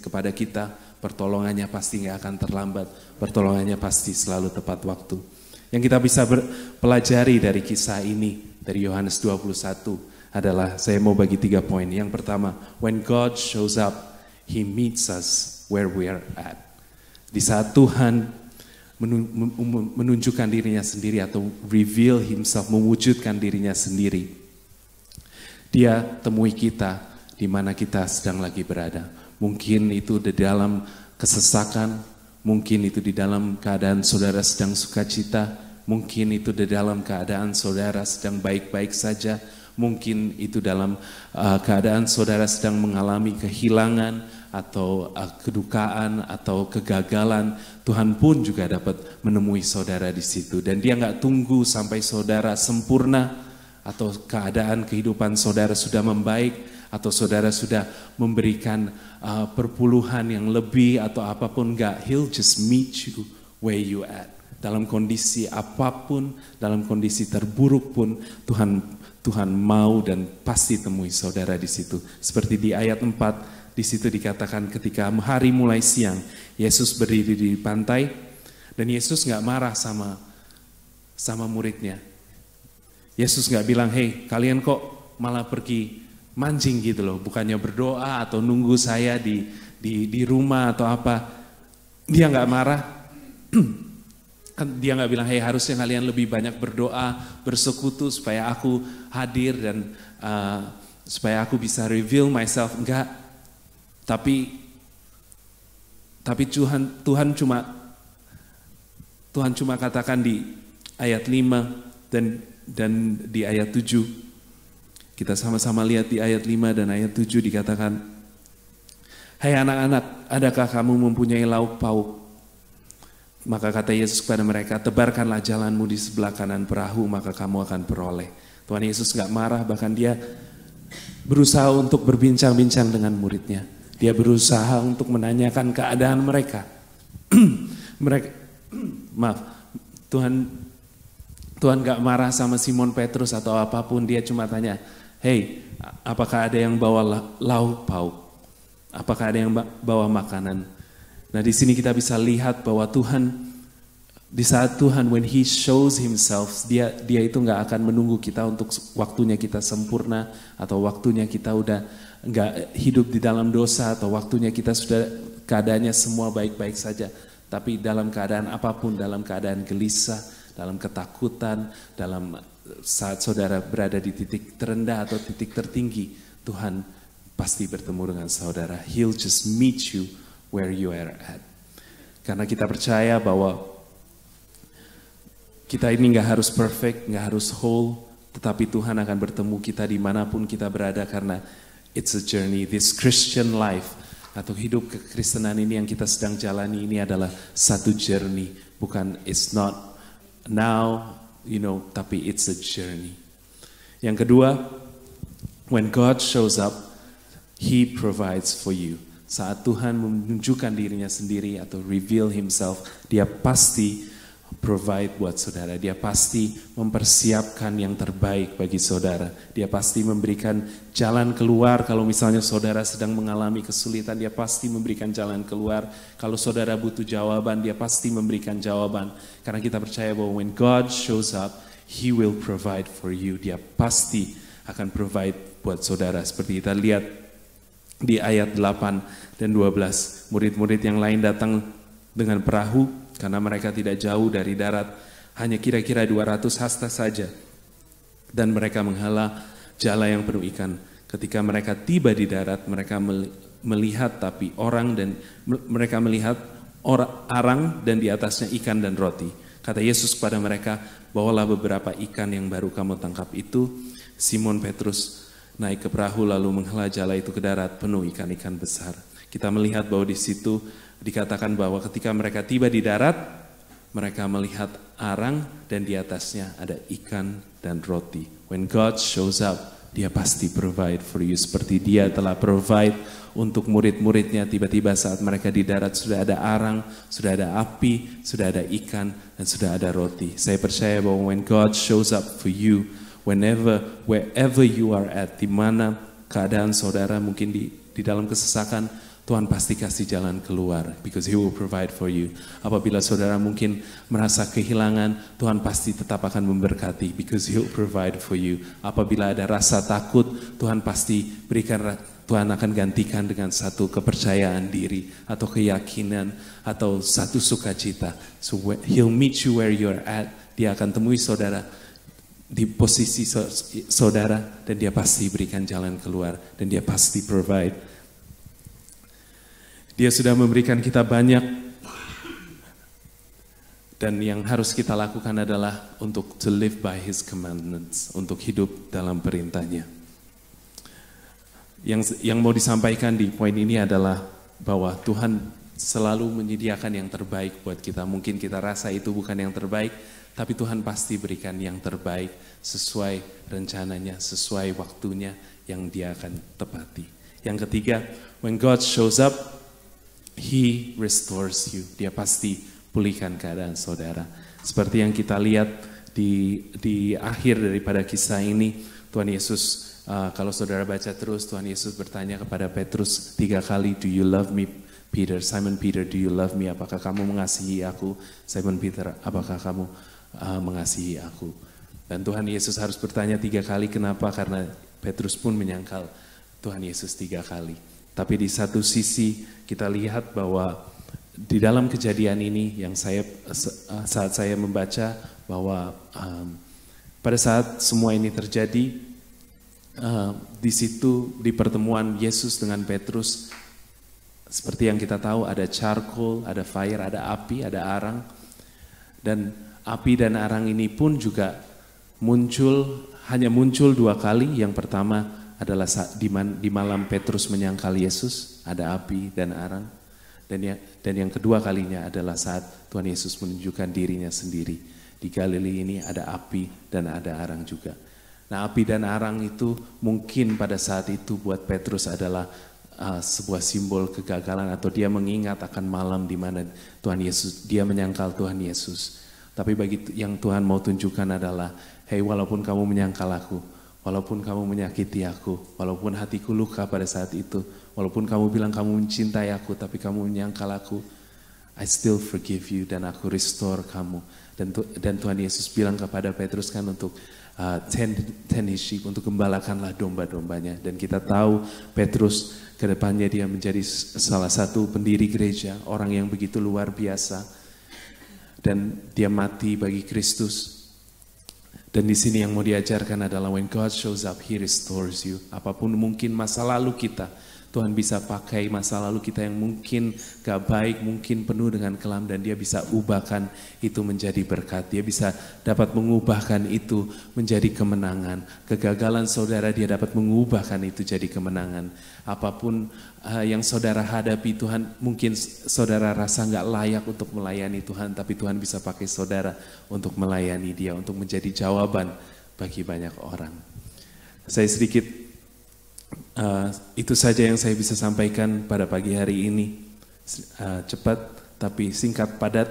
kepada kita. Pertolongannya pasti nggak akan terlambat, pertolongannya pasti selalu tepat waktu. Yang kita bisa pelajari dari kisah ini, dari Yohanes 21 adalah, saya mau bagi 3 poin. Yang pertama, when God shows up, He meets us where we are at. Di saat Tuhan menunjukkan dirinya sendiri atau reveal Himself, mewujudkan dirinya sendiri, Dia temui kita di mana kita sedang lagi berada. Mungkin itu di dalam kesesakan, mungkin itu di dalam keadaan saudara sedang sukacita, mungkin itu di dalam keadaan saudara sedang baik-baik saja, mungkin itu dalam keadaan saudara sedang mengalami kehilangan atau kedukaan atau kegagalan. Tuhan pun juga dapat menemui saudara di situ, dan Dia nggak tunggu sampai saudara sempurna atau keadaan kehidupan saudara sudah membaik, atau saudara sudah memberikan perpuluhan yang lebih atau apapun, enggak. He'll just meet you where you at. Dalam kondisi apapun, dalam kondisi terburuk pun, Tuhan mau dan pasti temui saudara di situ. Seperti di ayat 4, di situ dikatakan ketika hari mulai siang, Yesus berdiri di pantai, dan Yesus nggak marah sama muridnya. Yesus nggak bilang, hey kalian kok malah pergi mancing gitu loh, bukannya berdoa atau nunggu saya di rumah atau apa. Dia nggak marah. Dia nggak bilang, hey harusnya kalian lebih banyak berdoa, bersekutu supaya aku hadir dan supaya aku bisa reveal myself. Enggak. Tapi Tuhan cuma katakan di ayat 5 dan di ayat 7, kita sama-sama lihat di ayat 5 dan ayat 7 dikatakan, hai anak-anak, adakah kamu mempunyai lauk pauk? Maka kata Yesus kepada mereka, tebarkanlah jalanmu di sebelah kanan perahu, maka kamu akan peroleh. Tuhan Yesus gak marah, bahkan dia berusaha untuk berbincang-bincang dengan muridnya. Dia berusaha untuk menanyakan keadaan mereka. Tuhan gak marah sama Simon Petrus atau apapun. Dia cuma tanya, hey, apakah ada yang bawa lauk pauk? Apakah ada yang bawa makanan? Nah, di sini kita bisa lihat bahwa Tuhan, di saat Tuhan, when He shows Himself, dia itu nggak akan menunggu kita untuk waktunya kita sempurna, atau waktunya kita udah nggak hidup di dalam dosa, atau waktunya kita sudah keadaannya semua baik-baik saja. Tapi dalam keadaan apapun, dalam keadaan gelisah, dalam ketakutan, dalam saat saudara berada di titik terendah atau titik tertinggi, Tuhan pasti bertemu dengan saudara. He'll just meet you where you are at. Karena kita percaya bahwa kita ini nggak harus perfect, nggak harus whole, tetapi Tuhan akan bertemu kita dimanapun kita berada, karena it's a journey. This Christian life atau hidup kekristenan ini yang kita sedang jalani ini adalah satu journey, bukan, it's not now, tapi it's a journey. Yang kedua, when God shows up, He provides for you. Saat Tuhan menunjukkan dirinya sendiri atau reveal Himself, Dia pasti provide buat saudara. Dia pasti mempersiapkan yang terbaik bagi saudara. Dia pasti memberikan jalan keluar kalau misalnya saudara sedang mengalami kesulitan. Dia pasti memberikan jalan keluar. Kalau saudara butuh jawaban, Dia pasti memberikan jawaban. Karena kita percaya bahwa when God shows up, He will provide for you. Dia pasti akan provide buat saudara. Seperti kita lihat di ayat 8 dan 12, murid-murid yang lain datang dengan perahu karena mereka tidak jauh dari darat, hanya kira-kira 200 hasta saja. Dan mereka menghala jala yang penuh ikan. Ketika mereka tiba di darat, mereka melihat mereka melihat arang dan di atasnya ikan dan roti. Kata Yesus kepada mereka, bawalah beberapa ikan yang baru kamu tangkap itu. Simon Petrus naik ke perahu lalu menghela jala itu ke darat penuh ikan-ikan besar. Kita melihat bahwa di situ dikatakan bahwa ketika mereka tiba di darat, mereka melihat arang dan di atasnya ada ikan dan roti. When God shows up, Dia pasti provide for you. Seperti Dia telah provide untuk murid-muridnya, tiba-tiba saat mereka di darat sudah ada arang, sudah ada api, sudah ada ikan, dan sudah ada roti. Saya percaya bahwa when God shows up for you, wherever you are at, di mana keadaan saudara mungkin di dalam kesesakan, Tuhan pasti kasih jalan keluar, because He will provide for you. Apabila saudara mungkin merasa kehilangan, Tuhan pasti tetap akan memberkati, because He will provide for you. Apabila ada rasa takut, Tuhan pasti Tuhan akan gantikan dengan satu kepercayaan diri, atau keyakinan, atau satu sukacita. So He'll meet you where you are at. Dia akan temui saudara di posisi saudara, dan Dia pasti berikan jalan keluar, dan Dia pasti provide. Dia sudah memberikan kita banyak, dan yang harus kita lakukan adalah untuk to live by His commandments, untuk hidup dalam perintahnya. Yang mau disampaikan di poin ini adalah bahwa Tuhan selalu menyediakan yang terbaik buat kita. Mungkin kita rasa itu bukan yang terbaik, tapi Tuhan pasti berikan yang terbaik sesuai rencananya, sesuai waktunya yang Dia akan tepati. Yang ketiga, when God shows up, He restores you. Dia pasti pulihkan keadaan saudara. Seperti yang kita lihat di akhir daripada kisah ini, Tuhan Yesus, kalau saudara baca terus, Tuhan Yesus bertanya kepada Petrus 3 kali, do you love me, Peter? Simon Peter, do you love me? Apakah kamu mengasihi aku? Simon Peter, apakah kamu mengasihi aku? Dan Tuhan Yesus harus bertanya 3 kali. Kenapa? Karena Petrus pun menyangkal Tuhan Yesus 3 kali. Tapi di satu sisi kita lihat bahwa di dalam kejadian ini yang saat saya membaca bahwa pada saat semua ini terjadi, di situ di pertemuan Yesus dengan Petrus, seperti yang kita tahu ada charcoal, ada fire, ada api, ada arang, dan api dan arang ini pun juga hanya muncul 2 kali. Yang pertama adalah di malam Petrus menyangkal Yesus, ada api dan arang. Dan yang kedua kalinya adalah saat Tuhan Yesus menunjukkan dirinya sendiri. Di Galilea ini ada api dan ada arang juga. Nah, api dan arang itu mungkin pada saat itu buat Petrus adalah sebuah simbol kegagalan, atau dia mengingat akan malam di mana Tuhan Yesus, dia menyangkal Tuhan Yesus. Tapi bagi yang Tuhan mau tunjukkan adalah, hey, walaupun kamu menyangkal aku, walaupun kamu menyakiti aku, walaupun hatiku luka pada saat itu, walaupun kamu bilang kamu mencintai aku, tapi kamu menyangkal aku, I still forgive you dan aku restore kamu. Dan Tuhan Yesus bilang kepada Petrus kan untuk tend his sheep, untuk gembalakanlah domba-dombanya. Dan kita tahu Petrus kedepannya dia menjadi salah satu pendiri gereja, orang yang begitu luar biasa. Dan dia mati bagi Kristus. Dan di sini yang mau diajarkan adalah when God shows up, He restores you. Apapun mungkin masa lalu kita, Tuhan bisa pakai masa lalu kita yang mungkin gak baik, mungkin penuh dengan kelam, dan dia bisa ubahkan itu menjadi berkat. Dia bisa dapat mengubahkan itu menjadi kemenangan. Kegagalan saudara, dia dapat mengubahkan itu jadi kemenangan. Apapun yang saudara hadapi, Tuhan mungkin saudara rasa gak layak untuk melayani Tuhan, tapi Tuhan bisa pakai saudara untuk melayani dia, untuk menjadi jawaban bagi banyak orang. Saya sedikit itu saja yang saya bisa sampaikan pada pagi hari ini. Cepat tapi singkat, padat.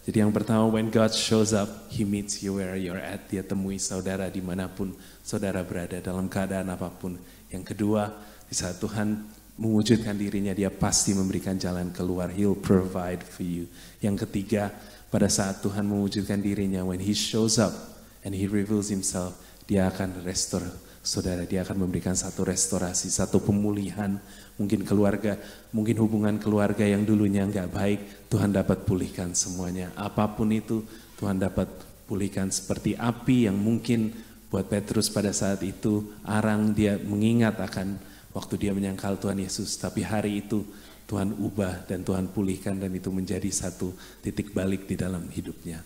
Jadi yang pertama, when God shows up, He meets you where you're at. Dia temui saudara dimanapun saudara berada, dalam keadaan apapun. Yang kedua, di saat Tuhan mewujudkan dirinya, dia pasti memberikan jalan keluar. He'll provide for you. Yang ketiga, pada saat Tuhan mewujudkan dirinya, when He shows up and He reveals Himself, dia akan restore saudara. Dia akan memberikan satu restorasi, satu pemulihan. Mungkin keluarga, mungkin hubungan keluarga yang dulunya nggak baik, Tuhan dapat pulihkan semuanya. Apapun itu, Tuhan dapat pulihkan. Seperti api yang mungkin buat Petrus pada saat itu, arang, dia mengingat akan waktu dia menyangkal Tuhan Yesus. Tapi hari itu Tuhan ubah dan Tuhan pulihkan, dan itu menjadi satu titik balik di dalam hidupnya.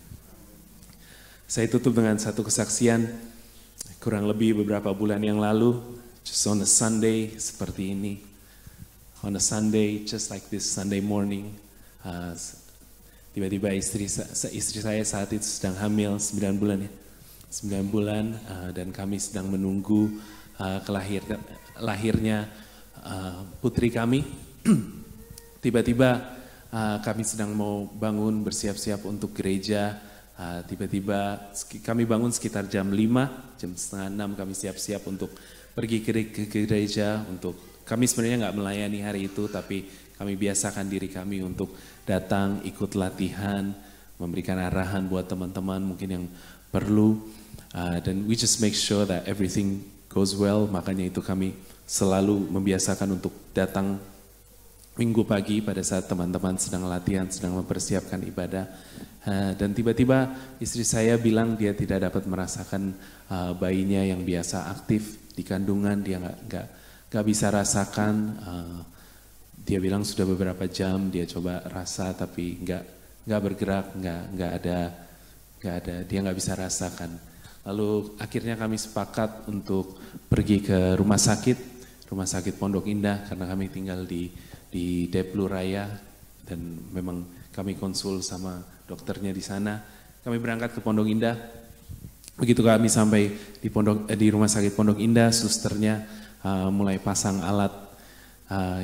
Saya tutup dengan satu kesaksian. Kurang lebih beberapa bulan yang lalu, just on a Sunday seperti ini, on a Sunday just like this Sunday morning, tiba-tiba istri saya saat itu sedang hamil 9 bulan ya, 9 bulan, dan kami sedang menunggu lahirnya putri kami. Tiba-tiba kami sedang mau bangun bersiap-siap untuk gereja. Tiba-tiba kami bangun sekitar jam 5, jam setengah 6 kami siap-siap untuk pergi ke gereja. Kami sebenarnya nggak melayani hari itu, tapi kami biasakan diri kami untuk datang, ikut latihan, memberikan arahan buat teman-teman mungkin yang perlu. Dan we just make sure that everything goes well. Makanya itu kami selalu membiasakan untuk datang Minggu pagi pada saat teman-teman sedang latihan, sedang mempersiapkan ibadah. Dan tiba-tiba istri saya bilang dia tidak dapat merasakan bayinya yang biasa aktif di kandungan. Dia nggak bisa rasakan. Dia bilang sudah beberapa jam dia coba rasa, tapi nggak bergerak, nggak ada. Dia nggak bisa rasakan. Lalu akhirnya kami sepakat untuk pergi ke rumah sakit Pondok Indah, karena kami tinggal di Deplu Raya, dan memang kami konsul sama dokternya di sana. Kami berangkat ke Pondok Indah. Begitu kami sampai di rumah sakit Pondok Indah, susternya mulai pasang alat.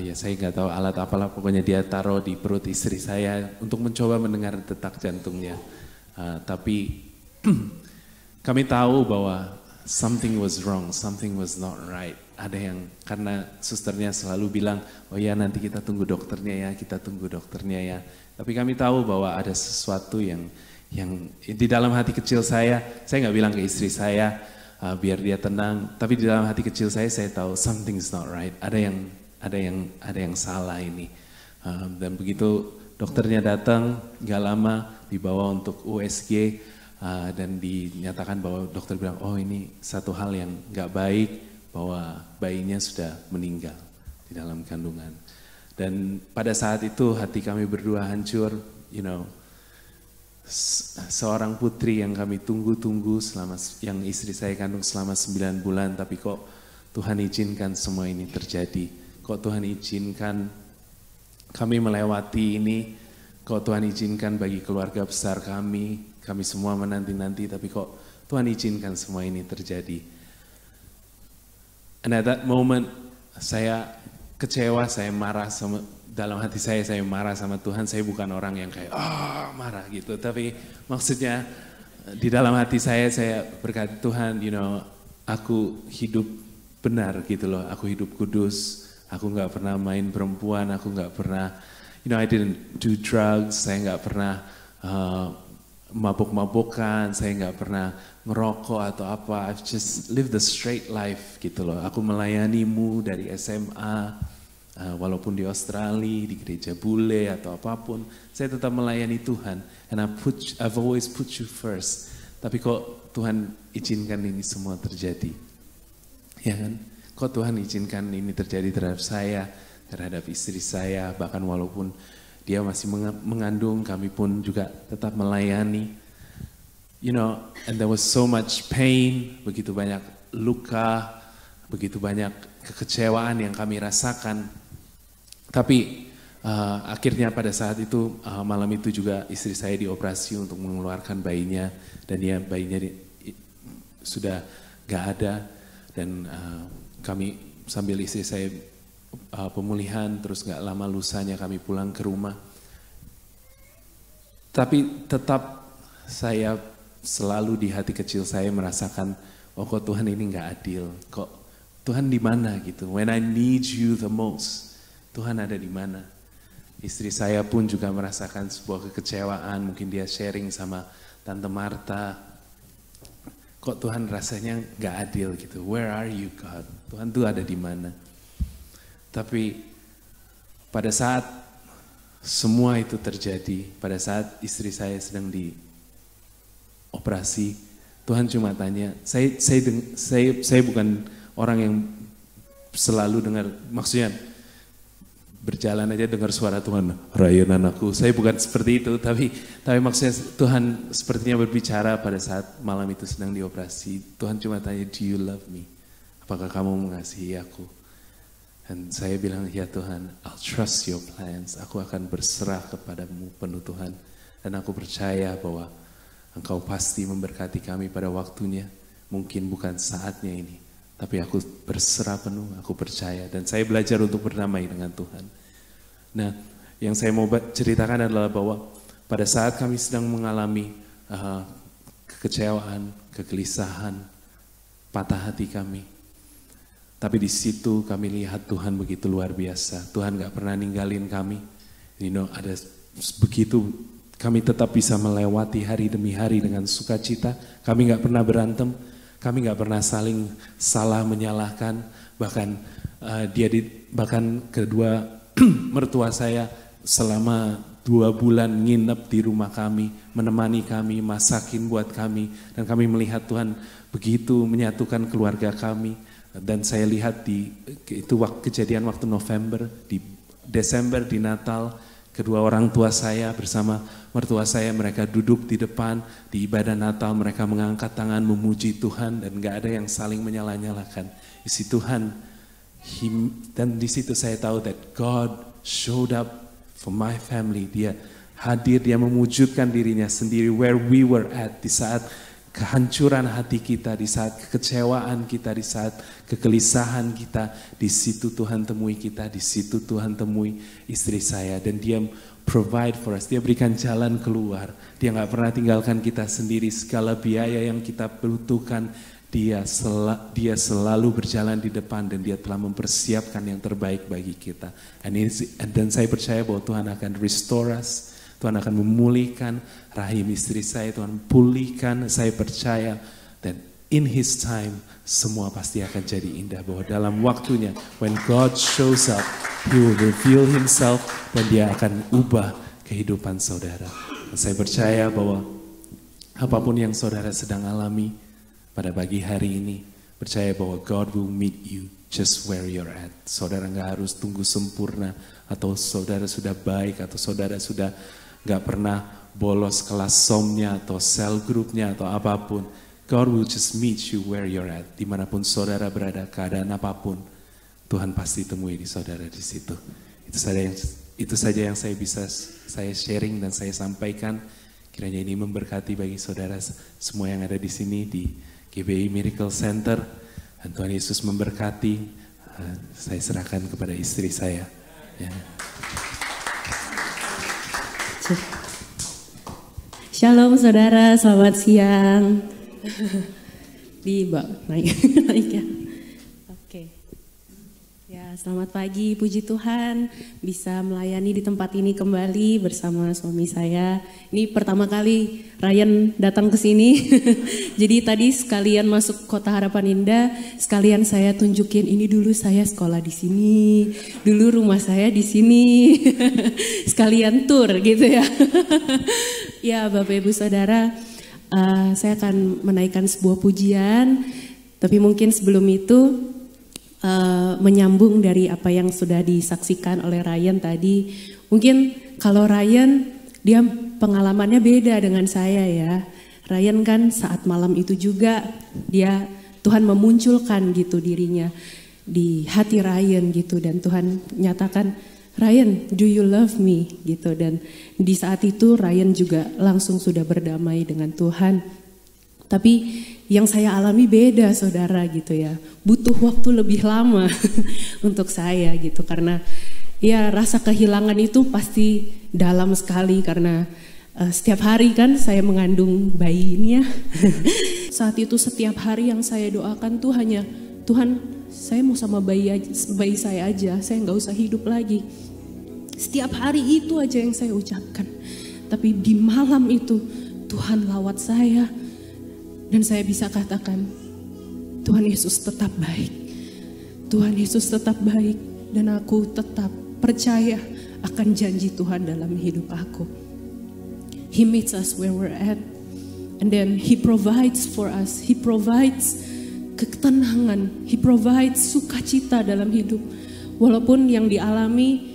Ya saya nggak tahu alat apalah, pokoknya dia taruh di perut istri saya untuk mencoba mendengar detak jantungnya. Tapi kami tahu bahwa something was wrong, something was not right. Ada yang, karena susternya selalu bilang, oh ya nanti kita tunggu dokternya ya. Tapi kami tahu bahwa ada sesuatu yang di dalam hati kecil saya nggak bilang ke istri saya biar dia tenang. Tapi di dalam hati kecil saya tahu something's not right. Ada yang salah ini. Dan begitu dokternya datang, nggak lama dibawa untuk USG. Dan dinyatakan bahwa dokter bilang, oh ini satu hal yang nggak baik, bahwa bayinya sudah meninggal di dalam kandungan. Dan pada saat itu hati kami berdua hancur, seorang putri yang kami tunggu-tunggu yang istri saya kandung selama 9 bulan, tapi kok Tuhan izinkan semua ini terjadi. Kok Tuhan izinkan kami melewati ini, kok Tuhan izinkan bagi keluarga besar kami semua menanti-nanti, tapi kok Tuhan izinkan semua ini terjadi. And at that moment, saya kecewa, saya marah sama, dalam hati saya marah sama Tuhan. Saya bukan orang yang kayak, marah gitu, tapi maksudnya di dalam hati saya berkata, Tuhan, aku hidup benar gitu loh, aku hidup kudus. Aku nggak pernah main perempuan, aku nggak pernah, I didn't do drugs, saya nggak pernah mabuk-mabukan, saya nggak pernah ngerokok atau apa. I've just lived the straight life gitu loh. Aku melayanimu dari SMA, walaupun di Australia, di gereja bule atau apapun, saya tetap melayani Tuhan. And I've always put you first. Tapi kok Tuhan izinkan ini semua terjadi, ya kan? Kok Tuhan izinkan ini terjadi terhadap saya, terhadap istri saya, bahkan walaupun dia masih mengandung, kami pun juga tetap melayani. And there was so much pain, begitu banyak luka, begitu banyak kekecewaan yang kami rasakan. Tapi akhirnya pada saat itu, malam itu juga istri saya dioperasi untuk mengeluarkan bayinya, dan bayinya sudah gak ada, dan kami sambil istri saya pemulihan, terus gak lama lusanya kami pulang ke rumah. Tapi tetap saya selalu di hati kecil saya merasakan, kok Tuhan ini gak adil, kok Tuhan di mana gitu. When I need you the most, Tuhan ada di mana. Istri saya pun juga merasakan sebuah kekecewaan, mungkin dia sharing sama Tante Marta, kok Tuhan rasanya gak adil gitu. Where are you God? Tuhan tuh ada di mana? Tapi pada saat semua itu terjadi, pada saat istri saya sedang dioperasi, Tuhan cuma tanya, saya bukan orang yang selalu dengar, maksudnya berjalan aja dengar suara Tuhan, Ryan anakku. Saya bukan seperti itu, tapi maksudnya Tuhan sepertinya berbicara pada saat malam itu sedang dioperasi. Tuhan cuma tanya, do you love me? Apakah kamu mengasihi aku? Dan saya bilang, ya Tuhan, I'll trust your plans. Aku akan berserah kepadamu penuh Tuhan. Dan aku percaya bahwa Engkau pasti memberkati kami pada waktunya. Mungkin bukan saatnya ini, tapi aku berserah penuh, aku percaya. Dan saya belajar untuk berdamai dengan Tuhan. Nah, yang saya mau ceritakan adalah bahwa pada saat kami sedang mengalami kekecewaan, kegelisahan, patah hati kami, tapi di situ kami lihat Tuhan begitu luar biasa. Tuhan gak pernah ninggalin kami. Ada begitu kami tetap bisa melewati hari demi hari dengan sukacita. Kami gak pernah berantem. Kami gak pernah saling salah menyalahkan. Bahkan kedua mertua saya selama 2 bulan nginep di rumah kami, menemani kami, masakin buat kami. Dan kami melihat Tuhan begitu menyatukan keluarga kami. Dan saya lihat itu kejadian waktu November, di Desember, di Natal, kedua orang tua saya bersama mertua saya, mereka duduk di depan, di ibadah Natal, mereka mengangkat tangan memuji Tuhan, dan gak ada yang saling menyalah-nyalahkan. Isi Tuhan, dan di situ saya tahu that God showed up for my family. Dia hadir, dia mewujudkan dirinya sendiri where we were at, di saat kehancuran hati kita, di saat kekecewaan kita, di saat kegelisahan kita, di situ Tuhan temui kita, di situ Tuhan temui istri saya, dan dia provide for us, dia berikan jalan keluar, dia gak pernah tinggalkan kita sendiri, segala biaya yang kita butuhkan, dia selalu berjalan di depan, dan dia telah mempersiapkan yang terbaik bagi kita. Dan saya percaya bahwa Tuhan akan restore us, Tuhan akan memulihkan rahim istri saya, Tuhan pulihkan, saya percaya. Dan in His time, semua pasti akan jadi indah. Bahwa dalam waktunya, when God shows up, He will reveal Himself, dan dia akan ubah kehidupan saudara. Dan saya percaya bahwa apapun yang saudara sedang alami pada pagi hari ini, percaya bahwa God will meet you just where you're at. Saudara gak harus tunggu sempurna, atau saudara sudah baik, atau saudara sudah gak pernah bolos kelas somnya atau cell groupnya atau apapun. God will just meet you where you're at. Dimanapun saudara berada, keadaan apapun, Tuhan pasti temui di saudara di situ. Itu saja yang itu saja yang saya sharing dan saya sampaikan. Kiranya ini memberkati bagi saudara semua yang ada di sini di GBI Miracle Center. Dan Tuhan Yesus memberkati. Saya serahkan kepada istri saya. Ya. Shalom saudara, selamat siang. Naik ya. Oke. Ya, selamat pagi, puji Tuhan bisa melayani di tempat ini kembali bersama suami saya. Ini pertama kali Ryan datang ke sini. Jadi tadi sekalian masuk Kota Harapan Indah, sekalian saya tunjukin ini dulu saya sekolah di sini, dulu rumah saya di sini. Sekalian tour gitu ya. Ya, Bapak Ibu Saudara, saya akan menaikkan sebuah pujian, tapi mungkin sebelum itu menyambung dari apa yang sudah disaksikan oleh Ryan tadi. Mungkin kalau Ryan, dia pengalamannya beda dengan saya ya. Ryan kan saat malam itu juga Tuhan memunculkan gitu dirinya di hati Ryan gitu, dan Tuhan nyatakan, Ryan, do you love me gitu. Dan di saat itu Ryan juga langsung sudah berdamai dengan Tuhan. Tapi yang saya alami beda saudara gitu ya, butuh waktu lebih lama untuk saya gitu, karena ya rasa kehilangan itu pasti dalam sekali, karena setiap hari kan saya mengandung bayi ini ya. Saat itu setiap hari yang saya doakan tuh hanya, Tuhan saya mau sama bayi saya aja, saya nggak usah hidup lagi. Setiap hari itu aja yang saya ucapkan. Tapi di malam itu Tuhan lawat saya. Dan saya bisa katakan, Tuhan Yesus tetap baik. Tuhan Yesus tetap baik. Dan aku tetap percaya akan janji Tuhan dalam hidup aku. He meets us where we're at. And then He provides for us. He provides ketenangan. He provides sukacita dalam hidup. Walaupun yang dialami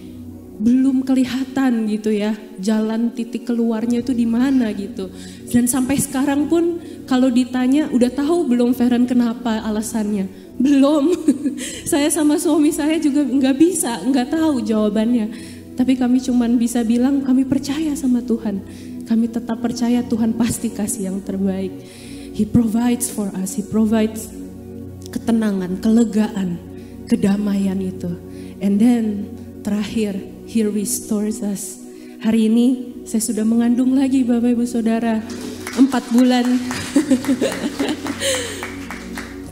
belum kelihatan gitu ya, jalan titik keluarnya itu di mana gitu. Dan sampai sekarang pun kalau ditanya, udah tahu belum Feren kenapa alasannya? Belum. Saya sama suami saya juga nggak tahu jawabannya. Tapi kami cuman bisa bilang kami percaya sama Tuhan. Kami tetap percaya Tuhan pasti kasih yang terbaik. He provides for us. He provides ketenangan, kelegaan, kedamaian itu. And then terakhir, He restores us. Hari ini saya sudah mengandung lagi Bapak Ibu Saudara, 4 bulan.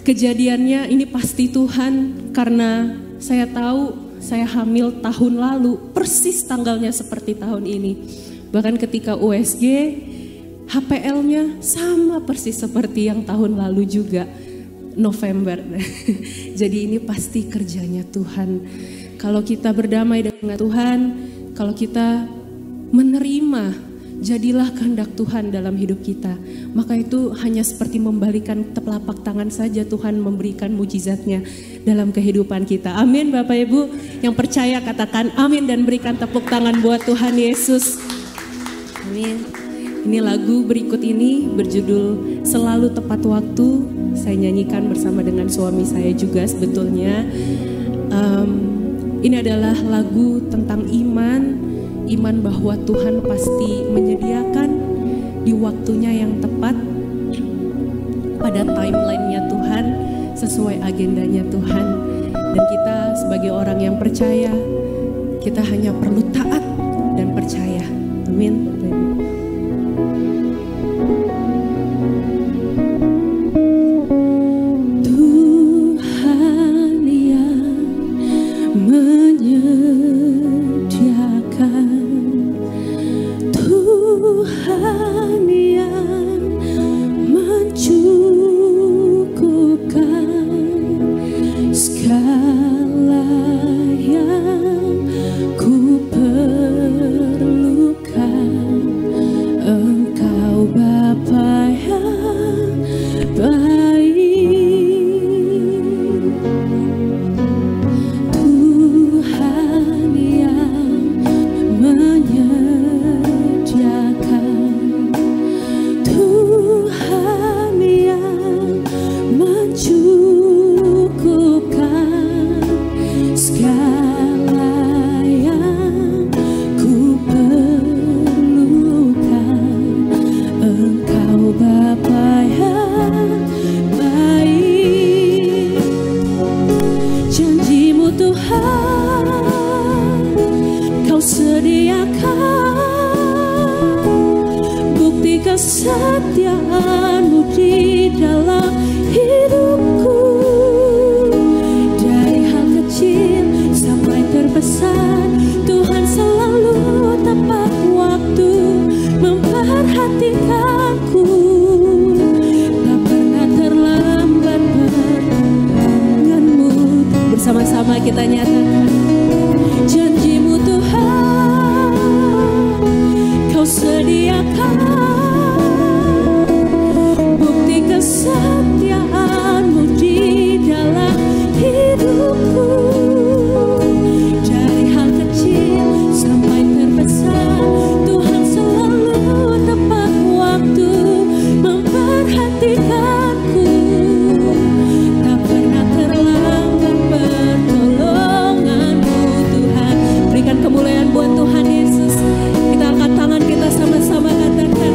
Kejadiannya ini pasti Tuhan, karena saya tahu saya hamil tahun lalu, persis tanggalnya seperti tahun ini. Bahkan ketika USG, HPL-nya sama persis seperti yang tahun lalu juga, November. Jadi ini pasti kerjanya Tuhan. Kalau kita berdamai dengan Tuhan, kalau kita menerima, jadilah kehendak Tuhan dalam hidup kita. Maka itu hanya seperti membalikan telapak tangan saja Tuhan memberikan mujizatnya dalam kehidupan kita. Amin Bapak Ibu, yang percaya katakan amin dan berikan tepuk tangan buat Tuhan Yesus. Amin. Ini lagu berikut ini berjudul Selalu Tepat Waktu. Saya nyanyikan bersama dengan suami saya juga sebetulnya. Ini adalah lagu tentang iman bahwa Tuhan pasti menyediakan di waktunya yang tepat, pada timeline-nya Tuhan, sesuai agendanya Tuhan. Dan kita sebagai orang yang percaya, kita hanya perlu taat dan percaya. Amin. Tuhan, Kau sediakan bukti kesetiaan-Mu di dalam hidupku. Dari hal kecil sampai terbesar, Tuhan selalu tepat waktu memperhatikanku. Tak pernah terlambat pertolongan-Mu. Bersama-sama kita nyatakan janji-Mu Tuhan, Kau sediakan bukti kesetiaan-Mu di dalam hidupku. Dari hal kecil sampai terbesar, Tuhan selalu tepat waktu memperhatikanku. Tak pernah terlambat pertolongan-Mu Tuhan. Berikan kemuliaan buat Tuhan Yesus. Kita angkat tangan kita sama-sama katakan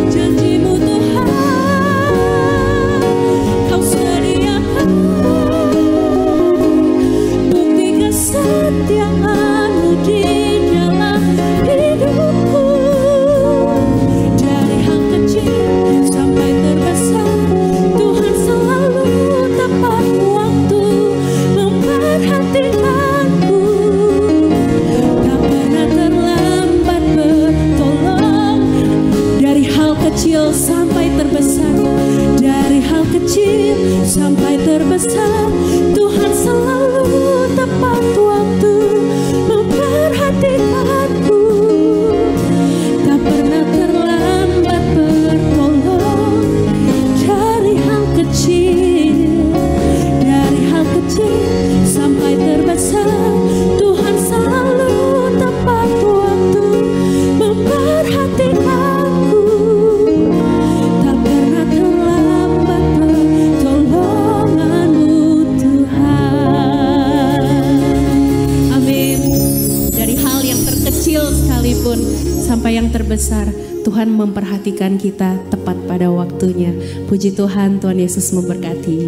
janji-Mu Tuhan, Kau sediakan bukti kesetiaan-Mu di dalam hidupku. Dari hal kecil sampai terbesar, Tuhan selalu tepat waktu memperhatikanku. Tak pernah terlambat bertolong. Dari hal kecil sampai terbesar, dari hal kecil sampai terbesar, Tuhan selalu tepat waktu memperhatikanku. Tak pernah terlambat bertolong. Dari hal kecil sampai terbesar, Tuhan selalu tepat waktu memperhatikanku. Tak pernah terlambat pertolongan-Mu Tuhan. Amin. Dari hal yang terkecil sekalipun sampai yang terbesar, Tuhan memperhatikan kita tepat pada waktunya. Puji Tuhan, Tuhan Yesus memberkati.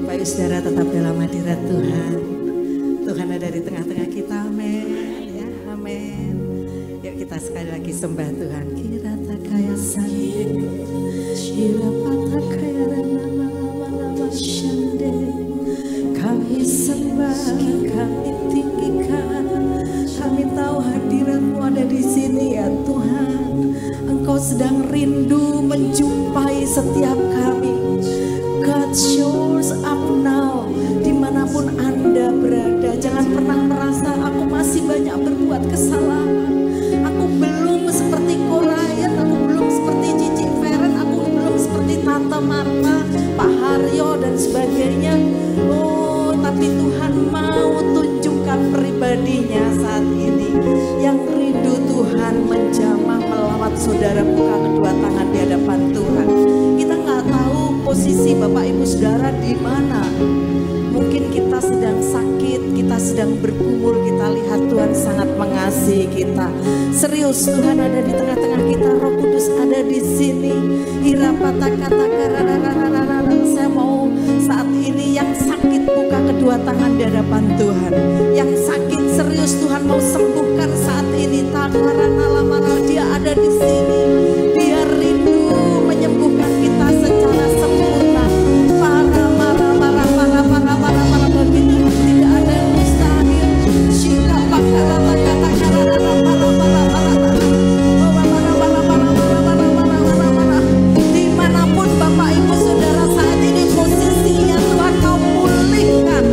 Baik saudara, tetap dalam hadirat Tuhan. Tuhan ada di tengah-tengah kita, amin. Ya, amin. Yuk kita sekali lagi sembah Tuhan. Kira tak kaya sandi, kira patah kaya nama syande. Kami sembah, kami tinggikan. Kami tahu hadirat-Mu ada di sini ya Tuhan. Engkau sedang rindu menjumpai setiap kami. God shows up now, dimanapun Anda berada. Jangan pernah merasa aku masih banyak berbuat kesalahan. Aku belum seperti Korayan, aku belum seperti Cici Feren, aku belum seperti Tante Marta, Pak Haryo dan sebagainya. Oh, tapi Tuhan mau tunjukkan pribadinya saat ini. Yang rindu Tuhan menjamah melawat saudara, buka kedua tangan di hadapan Tuhan. Kita nggak tahu posisi Bapak Ibu Saudara di mana. Mungkin kita sedang sakit, kita sedang bergumul, kita lihat Tuhan sangat mengasihi kita. Serius, Tuhan ada di tengah-tengah kita, Roh Kudus ada di sini. Saya mau saat ini yang sakit buka kedua tangan di hadapan Tuhan. Yang sakit serius Tuhan mau sembuhkan saat ini. Dia ada di sini. Dia rindu menyembuhkan kita secara sempurna. Begitu tidak ada yang mustahil. Dimanapun Bapak Ibu Saudara saat ini posisinya, Tuhan mau pulihkan.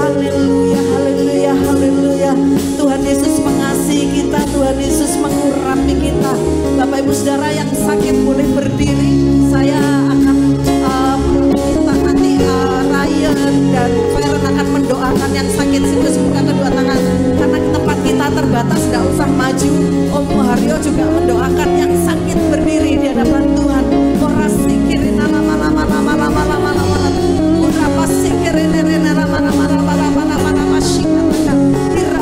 Haleluya, haleluya, haleluya. Tuhan Yesus mengasihi kita, Tuhan Yesus mengurapi kita. Bapak Ibu Saudara yang sakit boleh berdiri. Saya akan minta nanti Ryan dan Feren akan mendoakan yang sakit. Serius buka kedua tangan. Karena tempat kita terbatas, tidak usah maju. Om Haryo juga mendoakan yang sakit berdiri di hadapan Tuhan. Orasi kiri lama. Urapa sikirin lama. Kira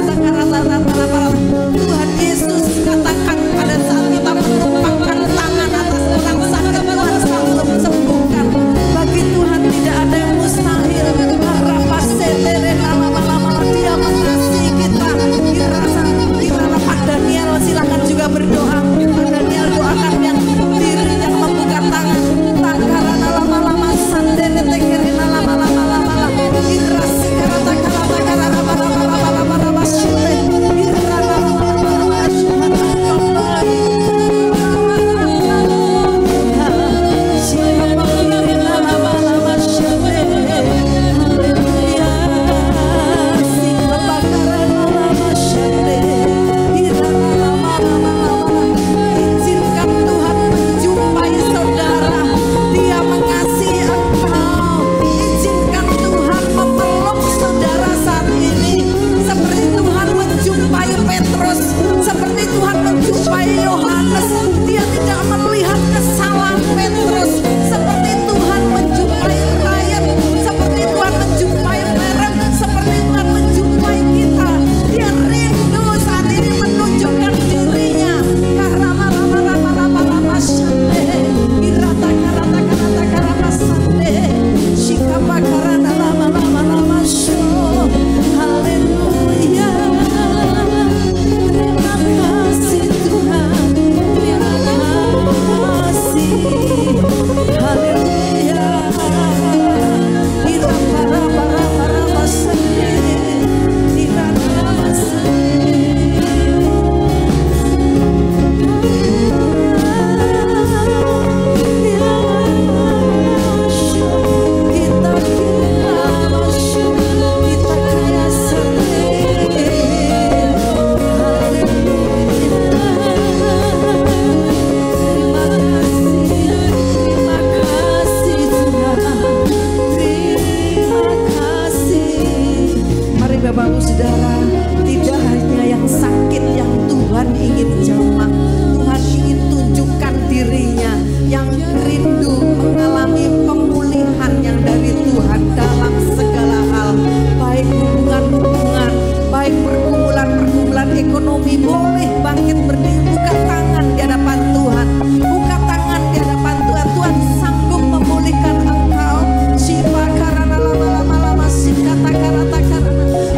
Bapak-Bapak Saudara, tidak hanya yang sakit yang Tuhan ingin jamah, Tuhan ingin tunjukkan dirinya, yang rindu mengalami pemulihan yang dari Tuhan dalam segala hal, baik hubungan-hubungan, baik pergumulan-pergumulan ekonomi, boleh bangkit berdiri, buka tangan di hadapan Tuhan, buka tangan di hadapan Tuhan. Tuhan sanggup memulihkan engkau. Sipa karana lama-lama sikata karata karana.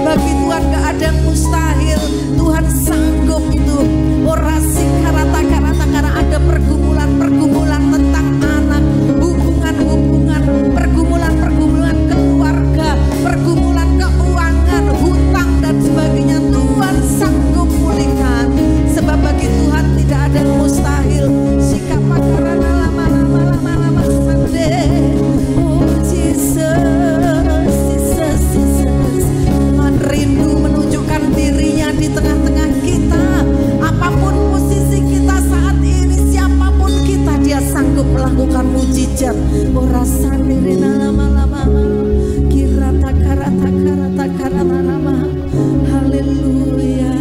Bagi Tuhan gak ada yang mustahil. Tuhan sanggup itu. Orasi karata karata karena ada pergumulan-pergumulan tentang anak, hubungan-hubungan, pergumulan-pergumulan keluarga, pergumulan keuangan, hutang dan sebagainya. Tuhan sanggup pulihkan. Sebab bagi Tuhan tidak ada yang mustahil. Sikapa karana lama-lama sande. Oh Jesus, Jesus, Jesus. Tuhan rindu menunjukkan dirinya di tengah-tengah kita. Apapun posisi kita saat ini, siapapun kita, dia sanggup melakukan mujizat. Oh rasa diri lama-lama kira takara lama. Haleluya.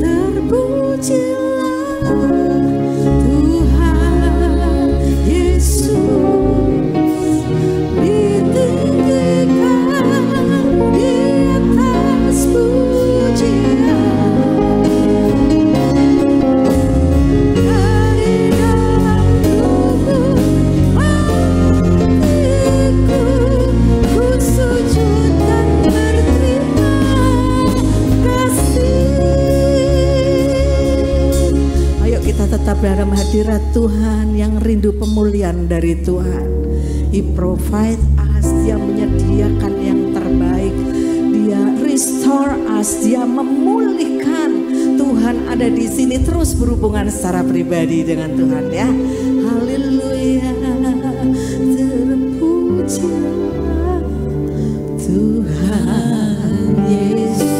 Terpujilah Tuhan Yesus, ditinggikan di atas pujian. Dari dalam tubuh hatiku, ku sujud dan berterima kasih. Ayo kita tetap dalam hadirat Tuhan yang rindu pemulihan dari Tuhan. He provide us, dia menyediakan yang terbaik. Dia restore us, dia memulihkan. Tuhan ada di sini, terus berhubungan secara pribadi dengan Tuhan ya. Haleluya. Terpujilah Tuhan Yesus.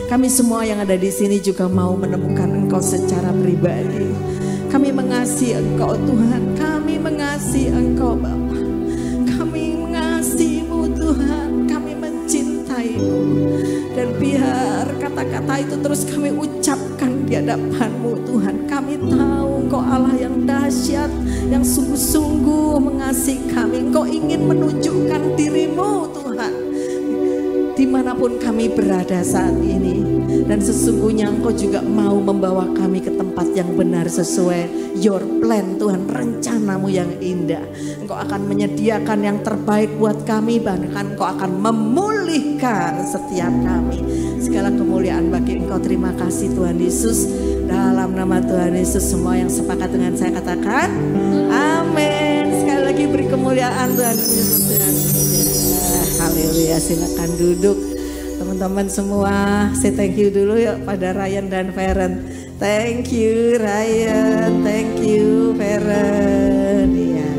Kami semua yang ada di sini juga mau menemukan Engkau secara pribadi. Kami mengasihi Engkau Tuhan, kami mengasihi Engkau Bapa. Kami mengasihi-Mu Tuhan, kami mencintai-Mu. Dan biar kata-kata itu terus kami ucapkan di hadapan-Mu Tuhan. Kami tahu Engkau Allah yang dahsyat, yang sungguh-sungguh mengasihi kami. Engkau ingin menunjukkan diri-Mu Tuhan dimanapun kami berada saat ini. Dan sesungguhnya Engkau juga mau membawa kami ke tempat yang benar sesuai your plan Tuhan, rencanamu yang indah. Engkau akan menyediakan yang terbaik buat kami, bahkan Engkau akan memulihkan setiap kami. segala kemuliaan bagi Engkau. Terima kasih Tuhan Yesus. Dalam nama Tuhan Yesus, semua yang sepakat dengan saya katakan amin. Sekali lagi beri kemuliaan Tuhan Yesus. Haleluya, silakan duduk. Teman-teman semua, say thank you dulu yuk pada Ryan dan Feren. Thank you Ryan, thank you Feren. Ya.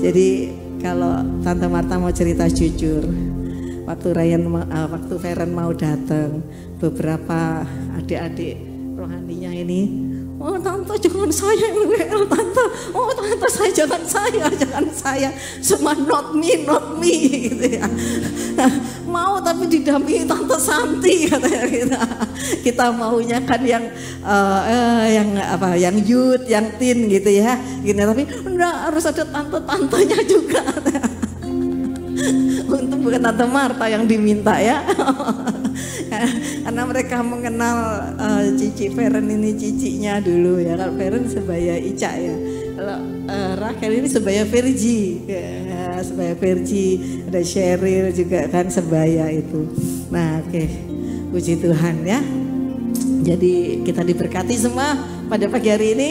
Jadi kalau Tante Marta mau cerita jujur, waktu Feren mau datang, beberapa adik-adik rohaninya ini, oh tante jangan saya yang WL tante, oh tante saya jangan saya, semua not me gitu ya. Nah, mau tapi didampingi tante Santi katanya kita maunya kan yang youth, yang teen gitu ya, gini tapi enggak harus ada tante-tantenya juga. Untung bukan Tante Marta yang diminta ya. Karena mereka mengenal Cici Feren ini cicinya dulu ya. Kalau Feren sebaya Ica ya. Kalau Rachel ini sebaya Verji ya, sebaya Verji. Ada Cheryl juga kan sebaya itu. Nah oke, puji Tuhan ya. Jadi kita diberkati semua pada pagi hari ini.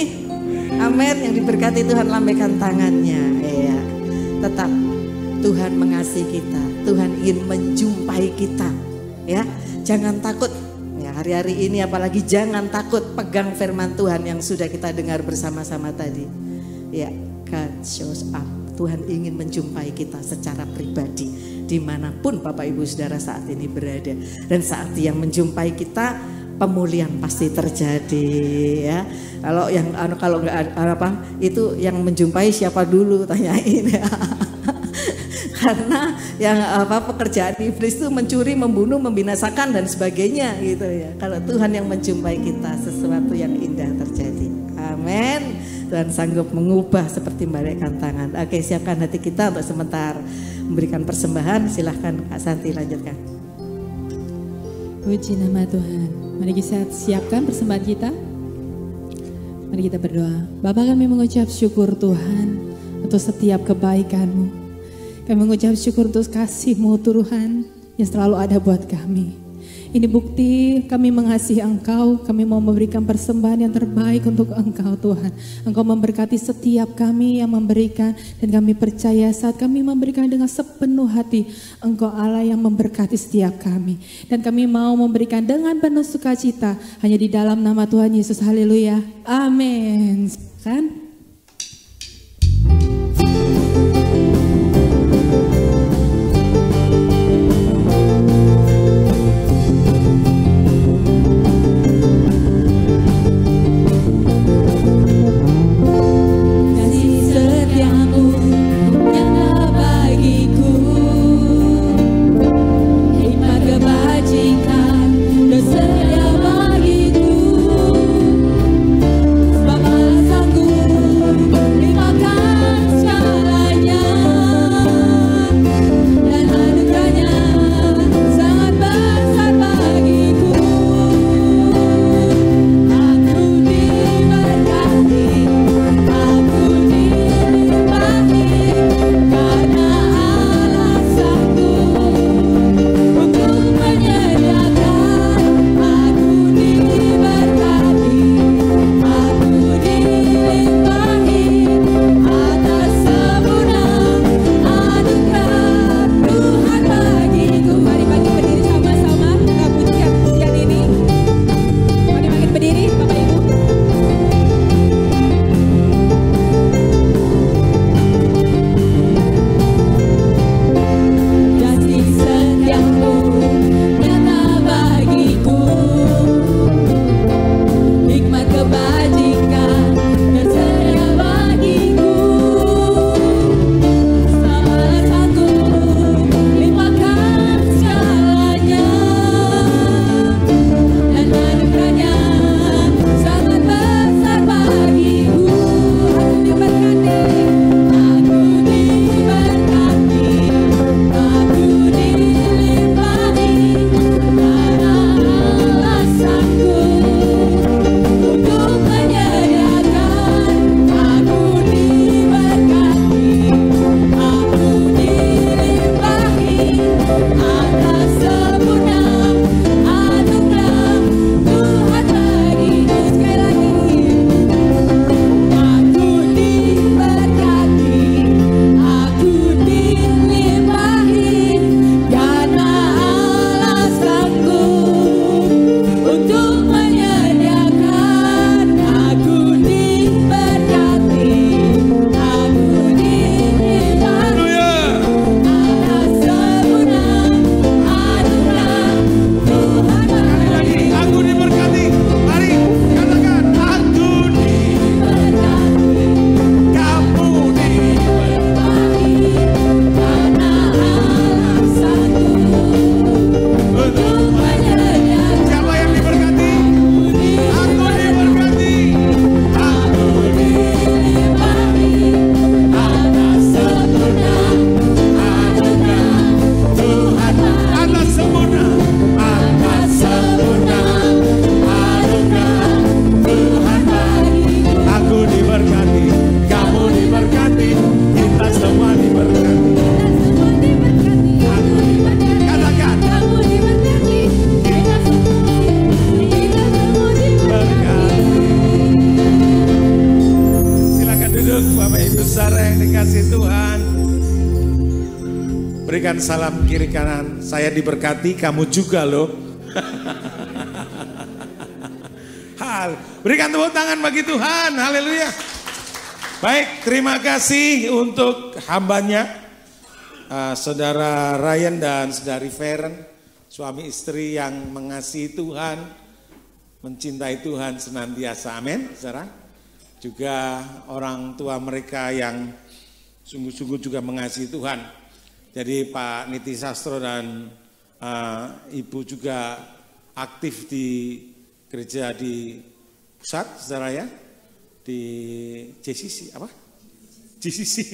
Amin. Yang diberkati Tuhan lambaikan tangannya ya. Tetap Tuhan mengasihi kita, Tuhan ingin menjumpai kita, ya. Jangan takut, ya hari-hari ini apalagi jangan takut pegang firman Tuhan yang sudah kita dengar bersama-sama tadi. Ya, God shows up. Tuhan ingin menjumpai kita secara pribadi dimanapun Bapak Ibu Saudara saat ini berada. Dan saat yang menjumpai kita, pemulihan pasti terjadi, ya. Kalau nggak apa itu yang menjumpai siapa dulu tanyain ya. Karena yang pekerjaan iblis itu mencuri, membunuh, membinasakan dan sebagainya gitu ya. Kalau Tuhan yang menjumpai kita, sesuatu yang indah terjadi. Amin. Tuhan sanggup mengubah seperti membalikan tangan. Oke, siapkan hati kita untuk sebentar memberikan persembahan. Silahkan Kak Santi lanjutkan. Puji nama Tuhan. Mari kita siapkan persembahan kita. Mari kita berdoa. Bapa, kami mengucap syukur Tuhan untuk setiap kebaikan-Mu. Kami mengucap syukur untuk kasih-Mu Tuhan yang selalu ada buat kami. Ini bukti kami mengasihi Engkau, kami mau memberikan persembahan yang terbaik untuk Engkau Tuhan. Engkau memberkati setiap kami yang memberikan, dan kami percaya saat kami memberikan dengan sepenuh hati, Engkau Allah yang memberkati setiap kami. Dan kami mau memberikan dengan penuh sukacita hanya di dalam nama Tuhan Yesus. Haleluya. Amin. Kan? Bapak sanggup Berikan salam kiri kanan. Saya diberkati, kamu juga loh. Berikan tepuk tangan bagi Tuhan. Haleluya. Baik, terima kasih untuk hambanya, Saudara Ryan dan Saudari Feren, suami istri yang mengasihi Tuhan, mencintai Tuhan senantiasa. Amin, saudara. Juga orang tua mereka yang sungguh-sungguh juga mengasihi Tuhan. Jadi Pak Niti Sastro dan Ibu juga aktif di gereja di pusat, saudara ya, di JCC apa? JCC,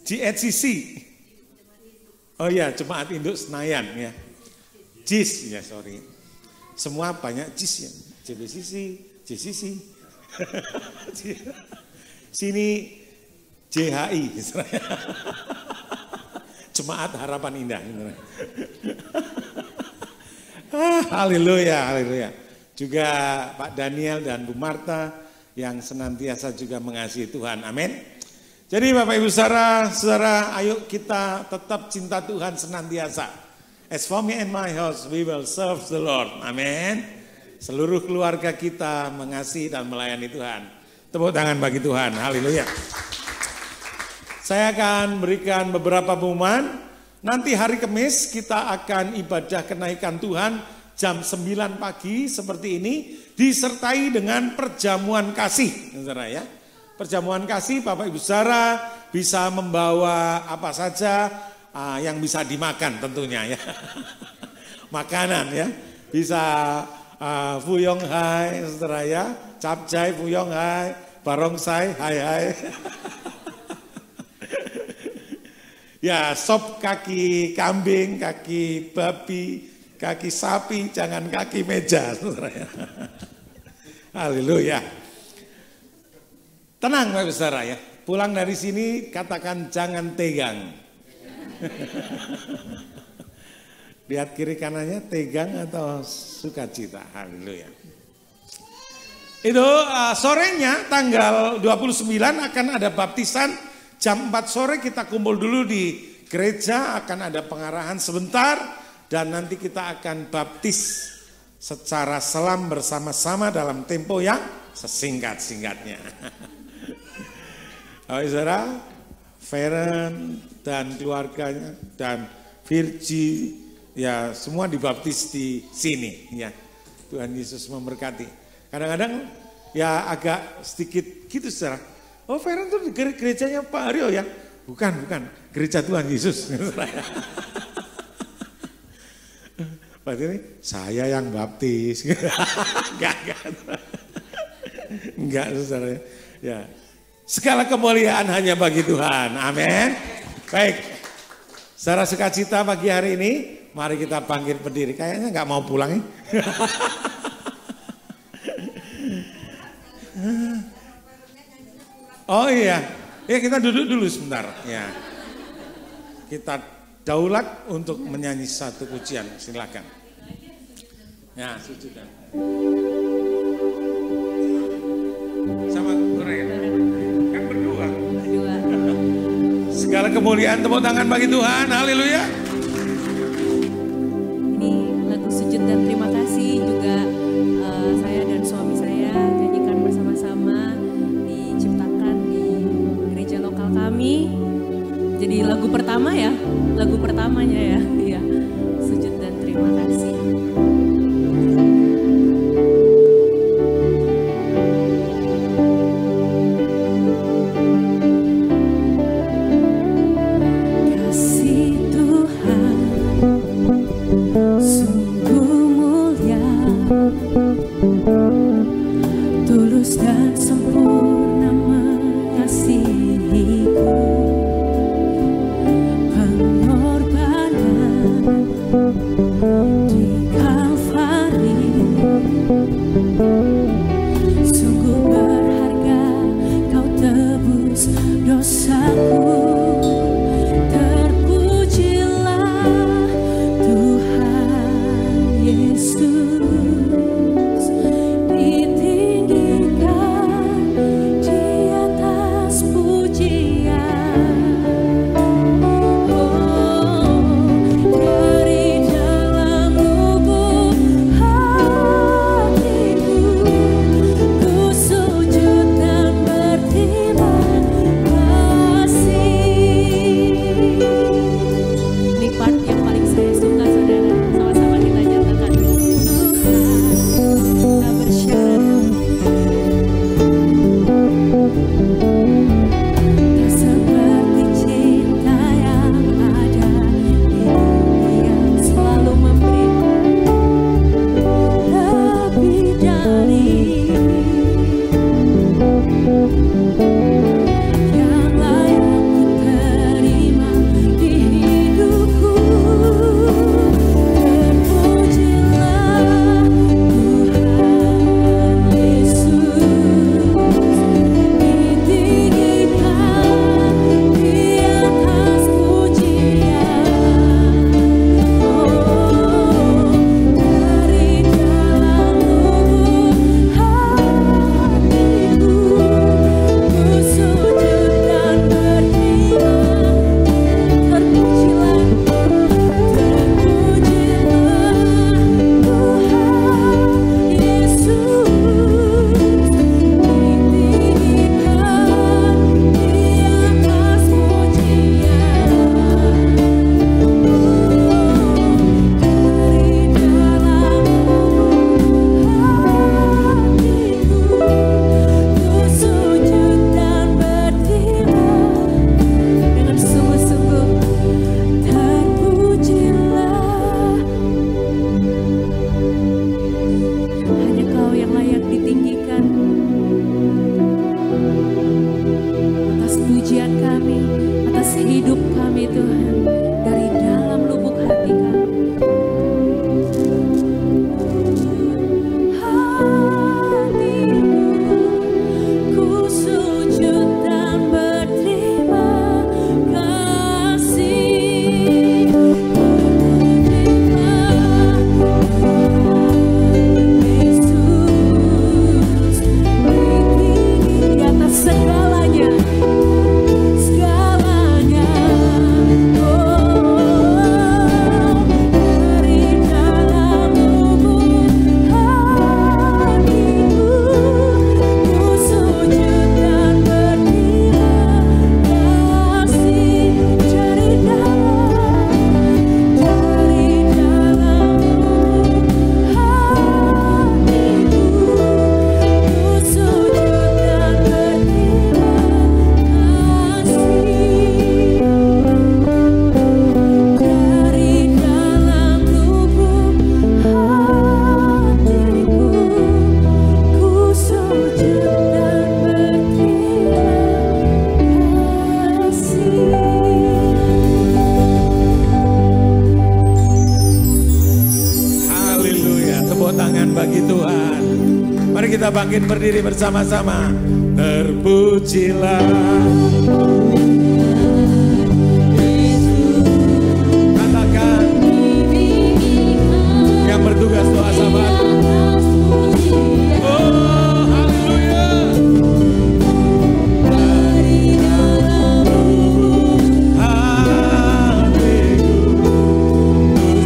GHCC. Oh ya, Jemaat Induk Senayan ya, JIS ya, sorry. Semua banyak JIS ya, JBCC, JCC. Sini JHI, Jemaat Harapan Indah. Haleluya, haleluya. Juga Pak Daniel dan Bu Marta yang senantiasa juga mengasihi Tuhan. Amin. Jadi Bapak Ibu saudara, ayo kita tetap cinta Tuhan senantiasa. As for me and my house, we will serve the Lord. Amin. Seluruh keluarga kita mengasihi dan melayani Tuhan. Tepuk tangan bagi Tuhan. Haleluya. Saya akan berikan beberapa pengumuman. Nanti hari Kamis kita akan ibadah kenaikan Tuhan jam 9 pagi seperti ini, disertai dengan perjamuan kasih. Saudara ya. Perjamuan kasih Bapak Ibu saudara bisa membawa apa saja yang bisa dimakan tentunya ya. Makanan ya. Bisa fuyong hai saudara ya, capcay fuyong hai, barongsai hai hai. Ya, sop kaki kambing, kaki babi, kaki sapi, jangan kaki meja, saudara ya. Haleluya. Tenang Bapak saudara ya, pulang dari sini katakan jangan tegang. Lihat kiri kanannya, tegang atau sukacita. Haleluya. Itu sorenya tanggal 29 akan ada baptisan. Jam 4 sore kita kumpul dulu di gereja, akan ada pengarahan sebentar. Dan nanti kita akan baptis secara selam bersama-sama dalam tempo yang sesingkat-singkatnya. Saudara, Feren dan keluarganya dan Virgi, ya semua dibaptis di sini. Ya, Tuhan Yesus memberkati. Kadang-kadang ya agak sedikit gitu saudara. Oh Feren itu gerejanya Pak Aryo ya? Bukan, gereja Tuhan Yesus. Berarti ini saya yang baptis. Enggak saudara ya. Segala kemuliaan hanya bagi Tuhan. Amin. Baik. Secara sukacita pagi hari ini, mari kita bangkit berdiri. Kayaknya nggak mau pulang ya. Oh iya, ya kita duduk dulu sebentar. Ya, kita daulat untuk menyanyi satu pujian. Silakan. Ya, sujudan. Sama Korea. Kan berdua. Segala kemuliaan, tepuk tangan bagi Tuhan. Haleluya. Ini lagu sujud dan terima kasih juga saya dan suami saya nyanyikan bersama-sama, diciptakan di gereja lokal kami. Jadi lagu pertama ya, lagu pertamanya ya, iya. Sujud dan terima kasih. Kasih Tuhan Tepuk tangan bagi Tuhan. Mari kita bangkit berdiri bersama-sama. Terpujilah. Katakan. Yang bertugas doa sahabat. Oh, haleluya. Dari dalam lubuk hatiku,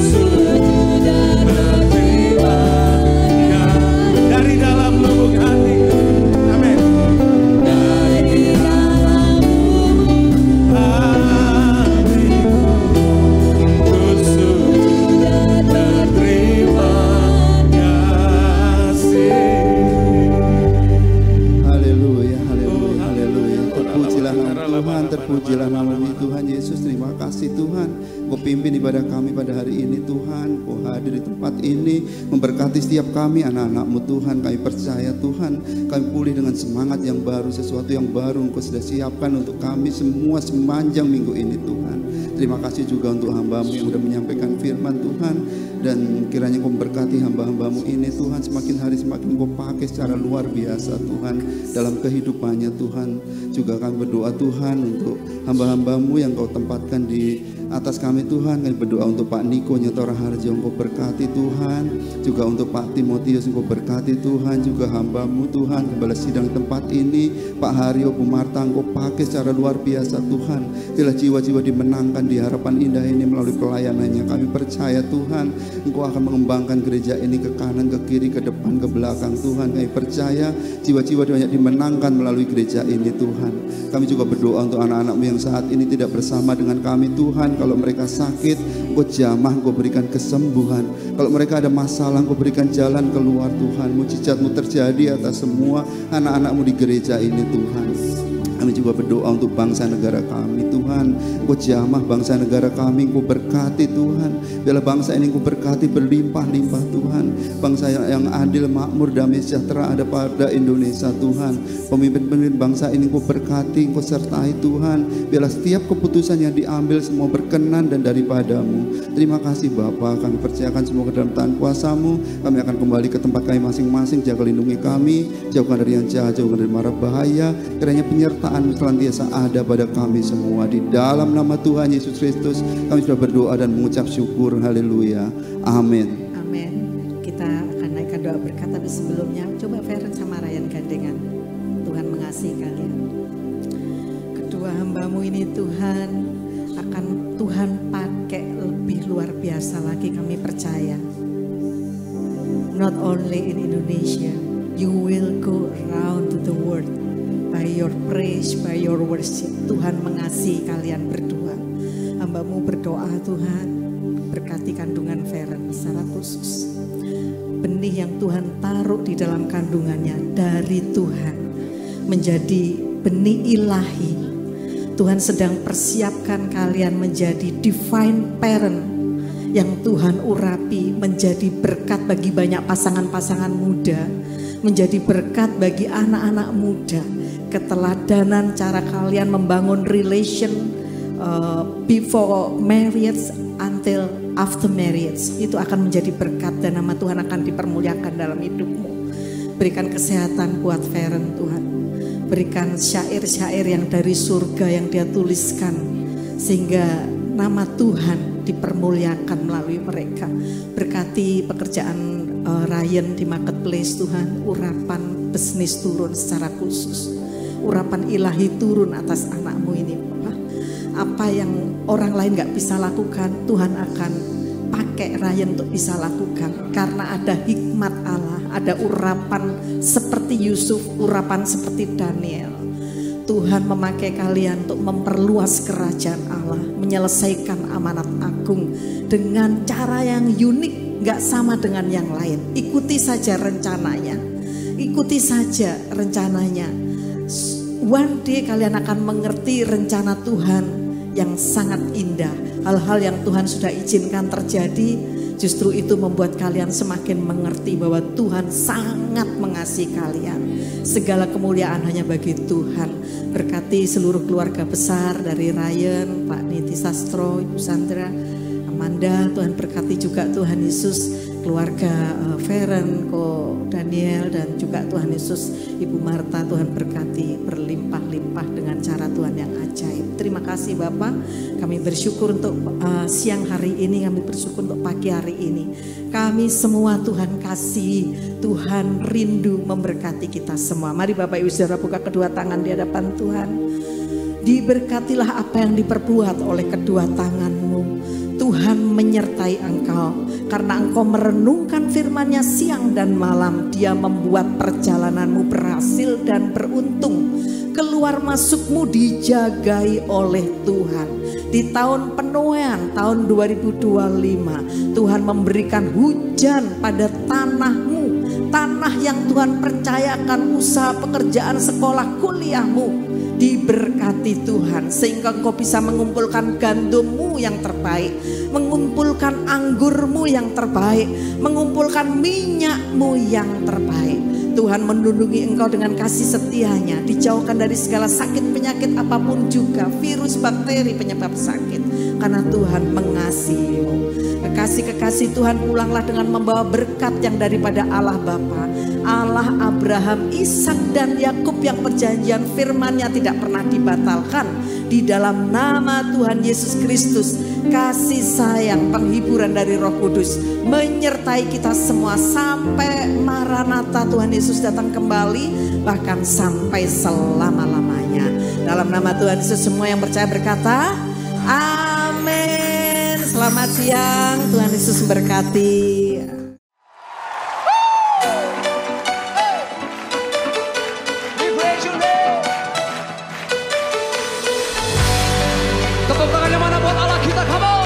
sudah menerimanya. Dari dalam lubuk hati. Amin. Dari dalam lubuk hatiku, sudah menerimanya. Haleluya, haleluya, haleluya. Terpujilah nama Tuhan, terpujilah nama Tuhan Yesus. Terima kasih Tuhan. Kau pimpin ibadah kami pada hari ini Tuhan. Kau hadir di tempat ini, memberkati setiap kami anak-anak-Mu Tuhan. Kami percaya Tuhan, kami pulih dengan semangat yang baru, sesuatu yang baru Engkau sudah siapkan untuk kami semua sepanjang minggu ini Tuhan. Terima kasih juga untuk hamba-Mu yang sudah menyampaikan firman Tuhan. Dan kiranya Kau memberkati hamba-hamba-Mu ini Tuhan. Semakin hari semakin Kau pakai secara luar biasa Tuhan dalam kehidupannya Tuhan. Juga kami berdoa Tuhan untuk hamba-hamba-Mu yang Kau tempatkan di atas kami Tuhan. Kami berdoa untuk Pak Niko Nyotora Harjo, Engkau berkati Tuhan. Juga untuk Pak Timotius, Engkau berkati Tuhan. Juga hamba-Mu Tuhan, Gembala Sidang tempat ini, Pak Haryo, Bu Marta, Engkau pakai secara luar biasa Tuhan. Bila jiwa-jiwa dimenangkan di harapan indah ini melalui pelayanannya. Kami percaya Tuhan, Engkau akan mengembangkan gereja ini ke kanan, ke kiri, ke depan, ke belakang Tuhan. Kami percaya jiwa-jiwa banyak dimenangkan melalui gereja ini Tuhan. Kami juga berdoa untuk anak-anak-Mu yang saat ini tidak bersama dengan kami Tuhan. Kalau mereka sakit, Engkau jamah, Engkau berikan kesembuhan. Kalau mereka ada masalah, Engkau berikan jalan keluar Tuhan. Mujizat-Mu terjadi atas semua anak-anak-Mu di gereja ini Tuhan. Kami juga berdoa untuk bangsa negara kami Tuhan. Engkau jamah bangsa negara kami, Engkau berkati Tuhan. Biarlah bangsa ini Engkau berkati berlimpah-limpah Tuhan. Bangsa yang adil, makmur, damai sejahtera ada pada Indonesia Tuhan. Pemimpin-pemimpin bangsa ini Engkau berkati, Engkau sertai Tuhan. Biarlah setiap keputusan yang diambil semua berkenan dan daripada-Mu. Terima kasih Bapa, kami percayakan semua ke dalam tangan kuasa-Mu. Kami akan kembali ke tempat kami masing-masing. Jaga lindungi kami, jauhkan dari yang jahat, jauhkan dari mara bahaya. Kiranya penyertaan-Mu senantiasa ada pada kami semua. Di dalam nama Tuhan Yesus Kristus kami sudah berdoa dan mengucap syukur. Haleluya. Amin. Amin. Kita akan naikkan doa berkat, tapi sebelumnya coba Feren sama Ryan gandengan. Tuhan mengasihi kalian. Kedua hamba-Mu ini Tuhan akan Tuhan pakai lebih luar biasa lagi, kami percaya. Not only in Indonesia, you will go around to the world by your praise, by your worship. Tuhan mengasihi kalian berdua. Hamba-Mu berdoa Tuhan, berkati kandungan Feren secara khusus. Benih yang Tuhan taruh di dalam kandungannya dari Tuhan menjadi benih ilahi. Tuhan sedang persiapkan kalian menjadi divine parent yang Tuhan urapi, menjadi berkat bagi banyak pasangan-pasangan muda, menjadi berkat bagi anak-anak muda. Keteladanan cara kalian membangun relation before marriage until after marriage itu akan menjadi berkat dan nama Tuhan akan dipermuliakan dalam hidupmu. Berikan kesehatan buat Feren Tuhan. Berikan syair-syair yang dari surga yang dia tuliskan sehingga nama Tuhan dipermuliakan melalui mereka. Berkati pekerjaan Ryan di marketplace Tuhan. Urapan bisnis turun secara khusus. Urapan ilahi turun atas anakmu ini Bapak. Apa yang orang lain gak bisa lakukan, Tuhan akan pakai Ryan untuk bisa lakukan. Karena ada hikmat Allah, ada urapan seperti Yusuf, urapan seperti Daniel. Tuhan memakai kalian untuk memperluas kerajaan Allah, menyelesaikan amanat agung dengan cara yang unik, gak sama dengan yang lain. Ikuti saja rencananya, ikuti saja rencananya. One day kalian akan mengerti rencana Tuhan yang sangat indah. Hal-hal yang Tuhan sudah izinkan terjadi, justru itu membuat kalian semakin mengerti bahwa Tuhan sangat mengasihi kalian. Segala kemuliaan hanya bagi Tuhan. Berkati seluruh keluarga besar dari Ryan, Pak Niti Sastro, Ibu Sandra, Amanda. Tuhan berkati juga Tuhan Yesus keluarga Feren, Ko Daniel, dan juga Tuhan Yesus Ibu Marta, Tuhan berkati berlimpah-limpah dengan cara Tuhan yang ajaib. Terima kasih Bapak, kami bersyukur untuk siang hari ini, kami bersyukur untuk pagi hari ini. Kami semua Tuhan kasih, Tuhan rindu memberkati kita semua. Mari Bapak Ibu Saudara buka kedua tangan di hadapan Tuhan. Diberkatilah apa yang diperbuat oleh kedua tanganmu. Tuhan menyertai engkau karena engkau merenungkan firman-Nya siang dan malam. Dia membuat perjalananmu berhasil dan beruntung. Keluar masukmu dijagai oleh Tuhan. Di tahun penuaian tahun 2025 Tuhan memberikan hujan pada tanahmu. Tanah yang Tuhan percayakan usaha pekerjaan sekolah kuliahmu diberkati Tuhan, sehingga engkau bisa mengumpulkan gandummu yang terbaik, mengumpulkan anggurmu yang terbaik, mengumpulkan minyakmu yang terbaik. Tuhan melindungi engkau dengan kasih setianya, dijauhkan dari segala sakit penyakit apapun juga, virus bakteri penyebab sakit, karena Tuhan mengasihimu. Kekasih-kekasih Tuhan, pulanglah dengan membawa berkat yang daripada Allah Bapa, Allah Abraham, Ishak dan Yakub yang perjanjian firman-Nya tidak pernah dibatalkan. Di dalam nama Tuhan Yesus Kristus, kasih sayang, penghiburan dari Roh Kudus menyertai kita semua sampai Maranatha Tuhan Yesus datang kembali, bahkan sampai selama-lamanya. Dalam nama Tuhan Yesus semua yang percaya berkata amin. Selamat siang, Tuhan Yesus memberkati. Tepuk tangannya mana buat Allah kita, come on.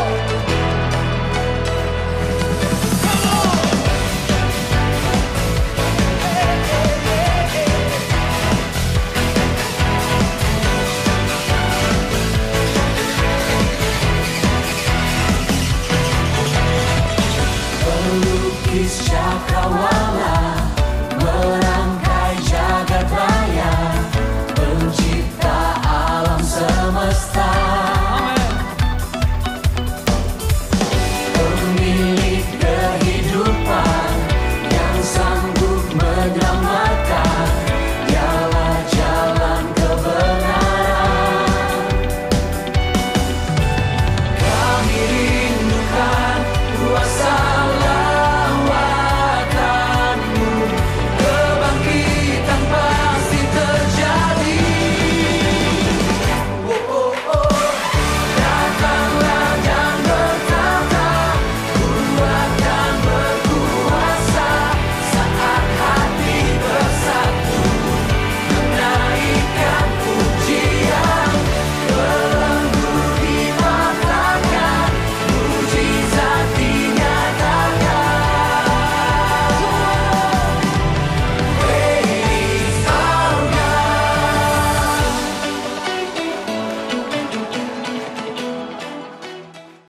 Pelukis cakrawala